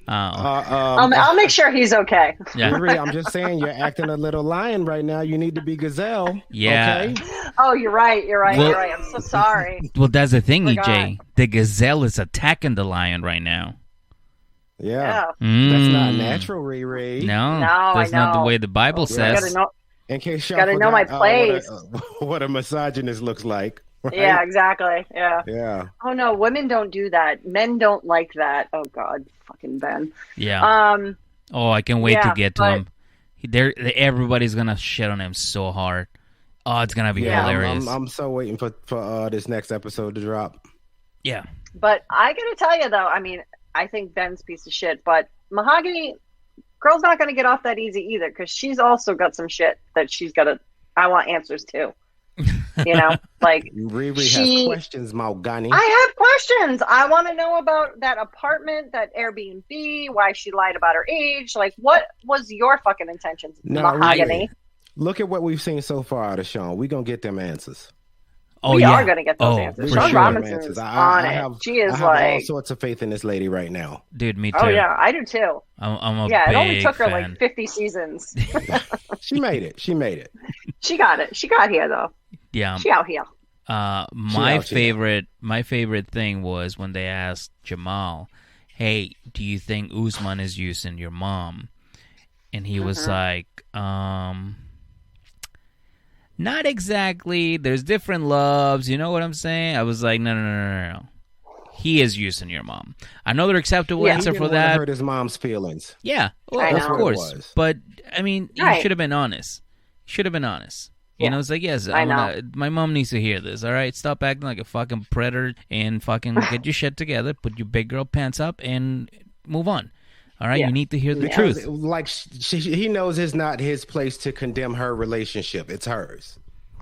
I'll make sure he's okay. Yeah. Riri, I'm just saying, you're acting a little lion right now. You need to be gazelle. Yeah. Okay? Oh, you're right. You're right. I'm so sorry. Well, that's the thing, EJ. The gazelle is attacking the lion right now. Yeah. That's not natural, Riri. No, that's not the way the Bible says. In case y'all gotta know my place. What a misogynist looks like. Right? Yeah, exactly. Yeah. Yeah. Oh no, women don't do that. Men don't like that. Oh God, fucking Ben. Yeah. Oh, I can't wait to get to him. Everybody's gonna shit on him so hard. Oh, it's gonna be hilarious. I'm so waiting for this next episode to drop. Yeah. But I gotta tell you though, I mean, I think Ben's a piece of shit, but Mahogany, girl's not gonna get off that easy either, because she's also got some shit that I want answers to. Like Riri has questions, Mahogany. I have questions. I want to know about that apartment, that Airbnb, why she lied about her age. Like, what was your fucking intentions, Mahogany? Look at what we've seen so far out of Sean. We're gonna get them answers. We are going to get those answers. Sean Robinson's on it. She is all sorts of faith in this lady right now. Dude, me too. Oh, yeah, I do too. I'm a it only big took her fan. like 50 seasons. She made it. She got it. She got here, though. Yeah. She out here. My favorite thing was when they asked Jamal, hey, do you think Usman is using your mom? And he was like, not exactly. There's different loves. You know what I'm saying? I was like, no. He is using your mom. Another acceptable answer for that. He hurt his mom's feelings. Yeah, well, of course. But I mean, you should have been honest. You know, it's like, yes, my mom needs to hear this. All right, stop acting like a fucking predator and fucking get your shit together. Put your big girl pants up and move on. All right, you need to hear the truth. Like he knows it's not his place to condemn her relationship; it's hers.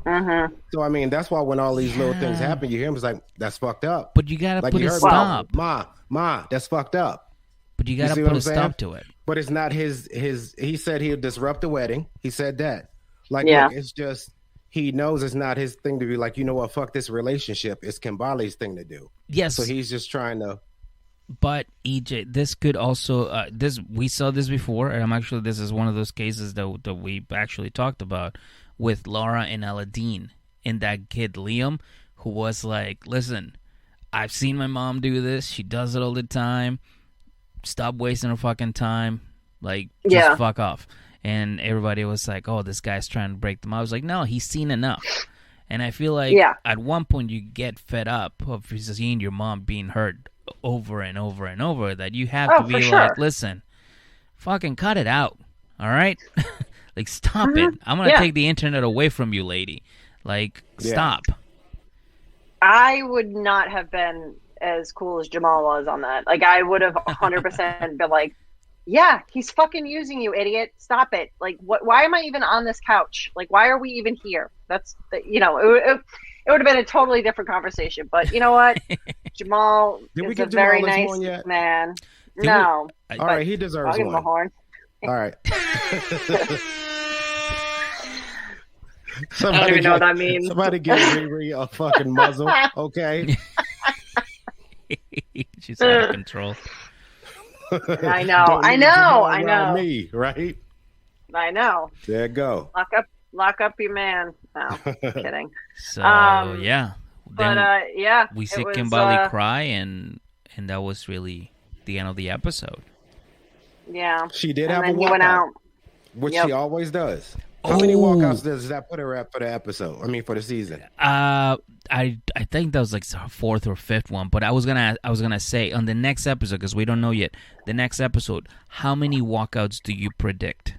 So I mean, that's why when all these little things happen, you hear him, it's like, that's fucked up. But you gotta put a stop. Ma, that's fucked up. But you gotta put a stop to it. But it's not his. He said he'll disrupt the wedding. He said that. Like, look, it's just he knows it's not his thing to be like, you know what, fuck this relationship. It's Kimbaly's thing to do. Yes. So he's just trying to. But EJ, this could also we saw this before, and this is one of those cases that we actually talked about with Laura and Aladdin and that kid Liam, who was like, listen, I've seen my mom do this. She does it all the time. Stop wasting her fucking time. Like, just fuck off. And everybody was like, oh, this guy's trying to break them. I was like, no, he's seen enough. And I feel like at one point you get fed up of seeing your mom being hurt over and over and over, that you have to be like, listen, fucking cut it out. All right? Like, stop it. I'm going to take the internet away from you, lady. Like, stop. I would not have been as cool as Jamal was on that. Like, I would have 100% been like, yeah, he's fucking using you, idiot. Stop it. Like, why am I even on this couch? Like, why are we even here? That's, it would have been a totally different conversation. But you know what? Jamal is a very nice man. No. All right, he deserves one. I'll give him a horn. All right. I don't even know what that means. Somebody give Riri a fucking muzzle, okay? She's out of control. I know. Me, right? I know. There you go. Lock up your man. No, kidding. So But then yeah, we see it was, Kimbaly cry, and that was really the end of the episode. Yeah, She did and have a then he went walkout, out. which Yep. she always does. How many walkouts does that put her at for the episode? I mean, for the season. I think that was like her fourth or fifth one, but I was gonna say on the next episode, because we don't know yet. The next episode, how many walkouts do you predict?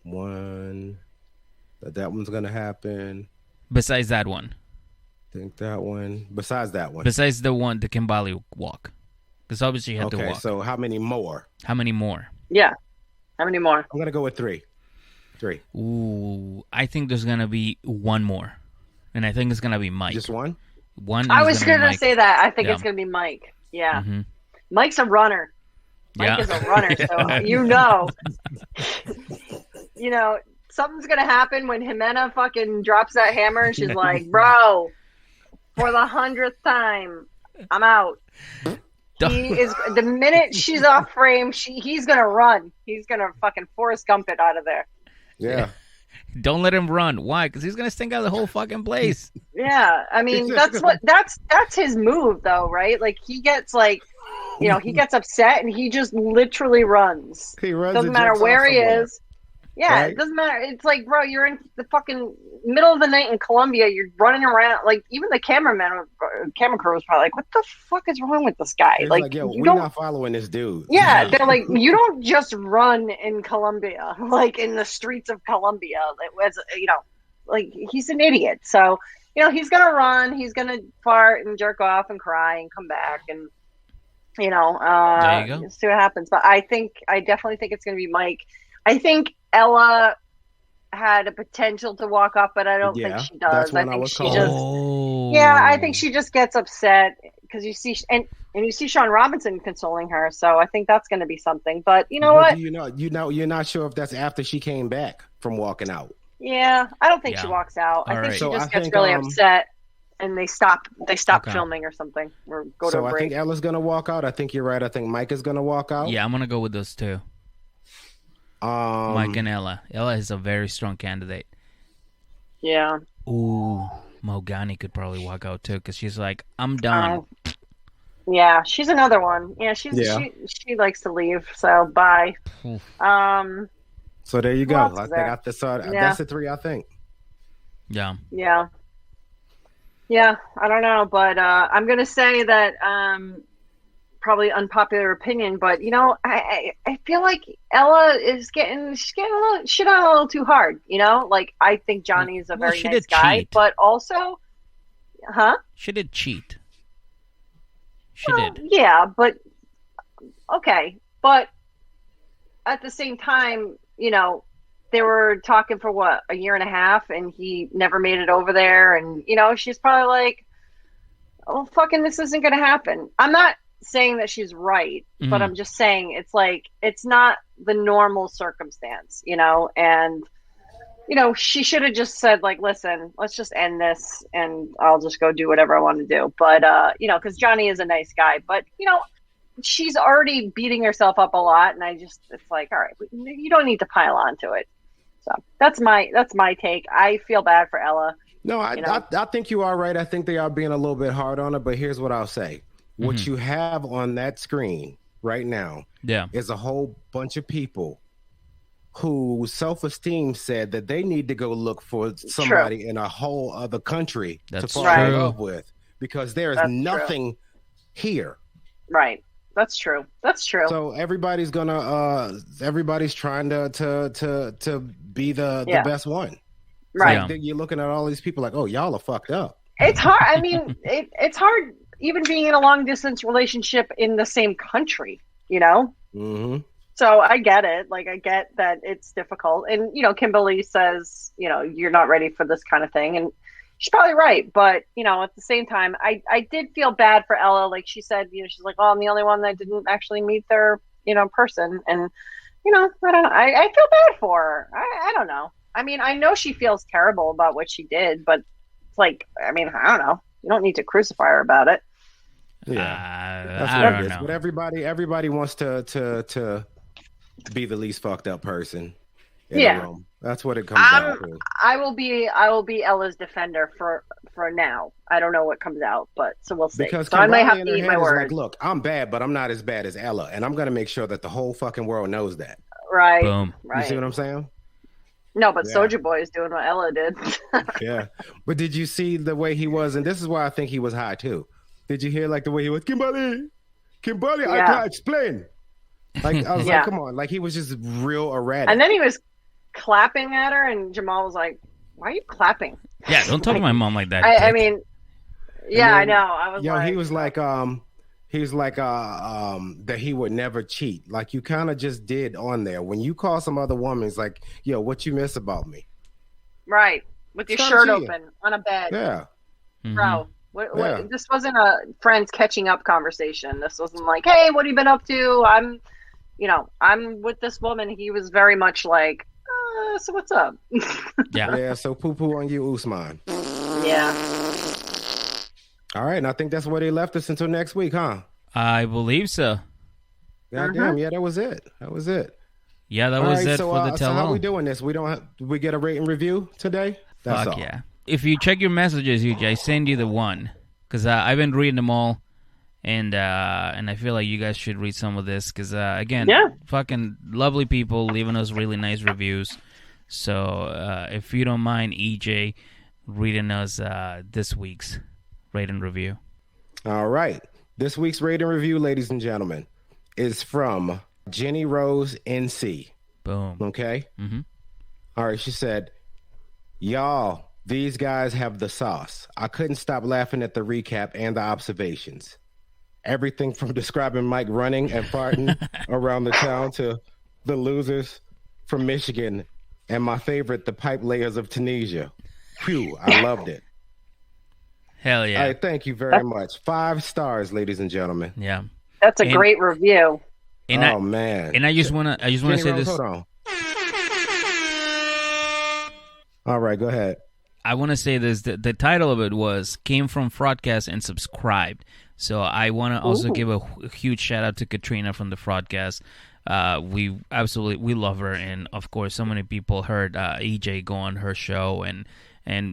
One. That one's gonna happen. Besides that one. I think that one. Besides that one. Besides the Kimbaly walk, because obviously you had to Okay, walk. so how many more? How many more? Yeah, how many more? I'm gonna go with 3. 3. Ooh, I think there's gonna be one more, and I think it's gonna be Mike. Just one? One. I is was gonna be gonna Mike. say that. I think Yeah. it's gonna be Mike. Yeah, Mhm. Mike's a runner. Mike is a runner, so you know, something's gonna happen when Jimena fucking drops that hammer and she's like, "Bro, for the 100th time, I'm out." He is the minute she's off frame, he's gonna run. He's gonna fucking Forrest Gump it out of there. Yeah. Don't let him run. Why? Because he's gonna stink out the whole fucking place. Yeah, I mean that's his move though, right? Like he gets he gets upset and he just literally runs. He runs. Doesn't and matter jumps where off he somewhere. is. Yeah, Right? It doesn't matter. It's like, bro, you're in the fucking middle of the night in Colombia. You're running around. Like, even the camera crew was probably like, what the fuck is wrong with this guy? It's Like, yo, you we're don't. not following this dude. Yeah, they're like, you don't just run in Colombia, like in the streets of Colombia. Like he's an idiot. So, he's going to run. He's going to fart and jerk off and cry and come back. And, There you go. see what happens. But I definitely think it's going to be Mike. I think Ella had a potential to walk up, but I don't think she does. That's I when I think was she calling. just, I think she just gets upset because you see, and you see Sean Robinson consoling her. So I think that's going to be something. But you know what? You're not sure if that's after she came back from walking out. Yeah, I don't think she walks out. I think she just gets really upset, and they stop filming or something, or go to a break. I think Ella's gonna walk out. I think you're right. I think Mike is gonna walk out. Yeah, I'm gonna go with those two. Mike and Ella. Ella is a very strong candidate. Yeah. Ooh, Mogani could probably walk out too, because she's like, I'm done. Yeah, she's another one. Yeah, she likes to leave. So bye. So there you go. I think that's the 3. I think. Yeah. Yeah. Yeah. I don't know, but I'm gonna say that probably unpopular opinion, but I feel like Ella is getting a little shit on a little too hard. Like I think Johnny is a very nice guy, cheat. but also, She did cheat. She did. Yeah, but okay, but at the same time, they were talking for what, a year and a half, and he never made it over there, and she's probably like, "Oh, fucking, this isn't gonna happen." I'm not saying that she's right, but I'm just saying it's not the normal circumstance, and she should have just said like, listen, let's just end this and I'll just go do whatever I want to do. But because Johnny is a nice guy, but she's already beating herself up a lot, and it's like, all right, you don't need to pile on to it. So that's my take. I feel bad for Ella. No, I think you are right. I think they are being a little bit hard on her, but here's what I'll say. What you have on that screen right now is a whole bunch of people whose self-esteem said that they need to go look for somebody in a whole other country to fall in love with, because there is nothing here. Right. That's true. So everybody's trying to be the best one. Right. So you're looking at all these people like, oh, y'all are fucked up. It's hard. I mean, it's hard even being in a long distance relationship in the same country, Mm-hmm. So I get it. Like, I get that it's difficult. And, Kimbaly says, you're not ready for this kind of thing. And she's probably right. But, at the same time, I did feel bad for Ella. Like she said, she's like, oh, I'm the only one that didn't actually meet their, person. And, I don't know. I feel bad for her. I don't know. I mean, I know she feels terrible about what she did, but it's like, I mean, I don't know. You don't need to crucify her about it. Yeah, I don't know. But everybody wants to be the least fucked up person in Yeah. the room. That's what it comes down to. I will be Ella's defender for now. I don't know what comes out, but so we'll see. Because so I might Kimbaly have in to her eat head my is words. like, look, I'm bad, but I'm not as bad as Ella, and I'm gonna make sure that the whole fucking world knows that. Right. Boom. Right. You see what I'm saying? No, but Yeah. Soulja Boy is doing what Ella did. Yeah. But did you see the way he was? And this is why I think he was high too. Did you hear like the way he was? Kimbaly, I Yeah. can't explain. Like I was Yeah. like, come on, like he was just real erratic. And then he was clapping at her, and Jamal was like, "Why are you clapping?" Yeah, don't talk to my mom like that. I dick. mean, yeah, I then, know. I was yo, like, he was like that he would never cheat. Like you kind of just did on there when you call some other woman. It's like, yo, what you miss about me? right with your Stop shirt cheating. open on a bed, Yeah. Mhm. bro. Yeah. This wasn't a friends catching up conversation. This wasn't like, "Hey, what have you been up to?" I'm with this woman. He was very much like, "So what's up?" Yeah. Yeah. So poo poo on you, Usman. Yeah. All right, and I think that's where they left us until next week, huh? I believe so. Goddamn, yeah, that was it. Yeah, that All was right, it so, for the so tell how all. we doing this? Do we get a rate and review today? That's Fuck all. yeah. If you check your messages, UJ, I send you the one. Because I've been reading them all. And I feel like you guys should read some of this. Because, again, fucking lovely people leaving us really nice reviews. So if you don't mind, EJ, reading us this week's rate and review. All right. This week's rate and review, ladies and gentlemen, is from Jenny Rose NC. Boom. Okay? Mhm. All right, she said, y'all, these guys have the sauce. I couldn't stop laughing at the recap and the observations. Everything from describing Mike running and farting around the town to the losers from Michigan and my favorite, the pipe layers of Tunisia. Phew, I loved it. Hell yeah. All right, thank you very much. 5 stars, ladies and gentlemen. Yeah. That's a And- great review. And oh man. And I just wanna Jenny say Rose, this. hold on. All right, go ahead. I want to say this. The title of it came from Fraudcast and subscribed. So I want to also give a huge shout out to Katrina from the Fraudcast. We love her, and of course, so many people heard EJ go on her show, and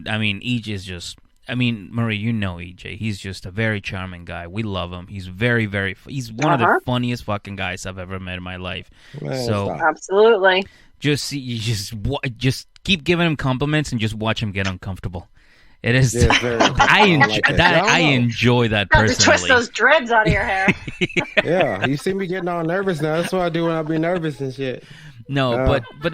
I mean, EJ is just. I mean, Marie, you know EJ. He's just a very charming guy. We love him. He's very, very. He's one of the funniest fucking guys I've ever met in my life. Man, so stop. Absolutely. just keep giving him compliments and just watch him get uncomfortable. It is. Yeah, it's very- I enjoy like that. that. I I don't know. enjoy that You have to twist personally. those dreads out of your hair. Yeah, you see me getting all nervous now. That's what I do when I be nervous and shit. No, but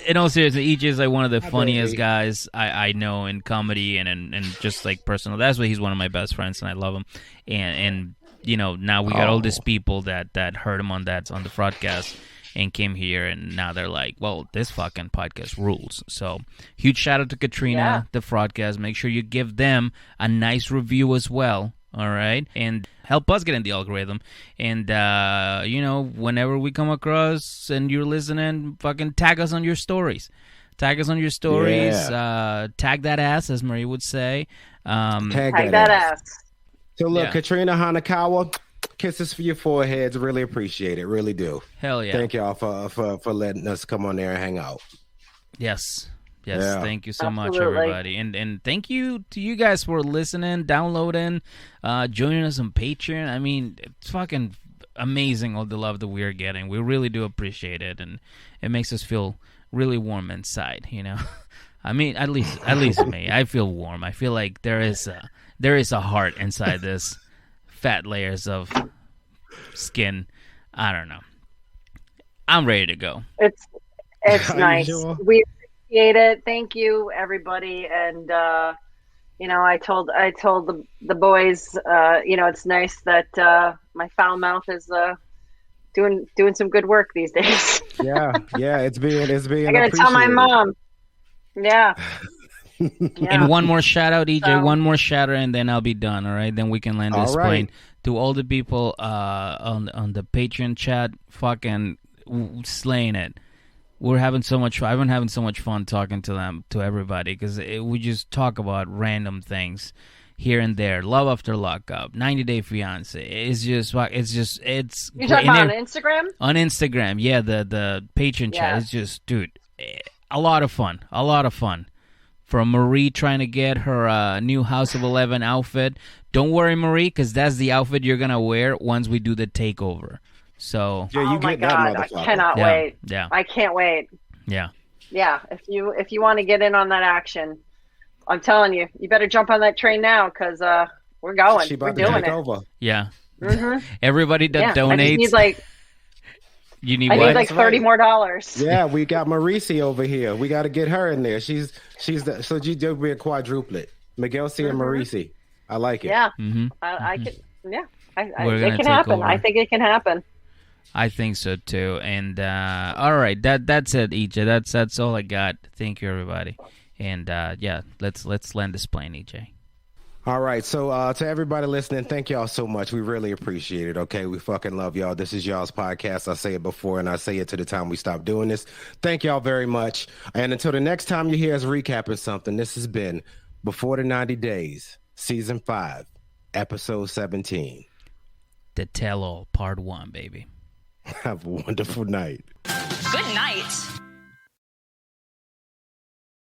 in all seriousness, EJ is like one of the funniest baby. guys I know in comedy and just like personal. That's why he's one of my best friends, and I love him. And you know, now we got all these people that heard him on the Fraudcast and came here, and now they're like, well, this fucking podcast rules. So huge shout out to Katrina, the Fraudcast. Make sure you give them a nice review as well. All right, and help us get in the algorithm. And you know, whenever we come across and you're listening, fucking tag us on your stories. Tag us on your stories. Tag that ass, as Marie would say. Tag that ass. So look, Yeah. Katrina Hanakawa, kisses for your foreheads. Really appreciate it. Really do. Hell yeah. Thank y'all for letting us come on there and hang out. Yes. Yeah. Thank you so much, Absolutely. everybody. And thank you to you guys for listening, downloading, joining us on Patreon. I mean, it's fucking amazing all the love that we're getting. We really do appreciate it, and it makes us feel really warm inside, you know. I mean, at least me. I feel warm. I feel like there is a heart inside this fat layers of skin. I don't know. I'm ready to go. It's Are you nice. sure? We appreciate it. Thank you, everybody. And you know, I told the boys, you know, it's nice that my foul mouth is doing some good work these days. Yeah, it's being I gotta tell my appreciated. mom. Yeah. And one more shout out, EJ. So- One more shout out, and then I'll be done. All right, then we can land this All right. plane. To all the people on the Patreon chat, fucking slaying it. We're having so much. I've been having so much fun talking to them, to everybody, because we just talk about random things, here and there. Love After Lockup, 90 Day Fiance. It's You're great. talking about on Instagram? On Instagram, yeah, the patron chat. It's just, dude, a lot of fun. A lot of fun. From Marie trying to get her new House of 11 outfit. Don't worry, Marie, because that's the outfit you're going to wear once we do the takeover. So, yeah, you oh my get that, God, I motherfucker. cannot wait. Yeah. I can't wait. Yeah. Yeah, if you want to get in on that action, I'm telling you, you better jump on that train now because we're going. She We're about to doing take it. over. Yeah. Mm-hmm. Everybody that Yeah, donates. I just need like you need I what? need like $30 more. Yeah, we got Marisi over here. We got to get her in there. She's the so you'll be a quadruplet. Miguel C and Marisi. I like it. Yeah, Mm-hmm. I could. Yeah, We're gonna it can take happen. over. I think it can happen. I think so too. And all right, that's it, EJ. That's all I got. Thank you, everybody. And yeah, let's land this plane, EJ. All right. So to everybody listening, thank y'all so much. We really appreciate it. Okay. We fucking love y'all. This is y'all's podcast. I say it before and I say it to the time we stop doing this. Thank y'all very much. And until the next time you hear us recapping something, this has been Before the 90 Days, Season 5, Episode 17. The Tell All, Part 1, baby. Have a wonderful night. Good night.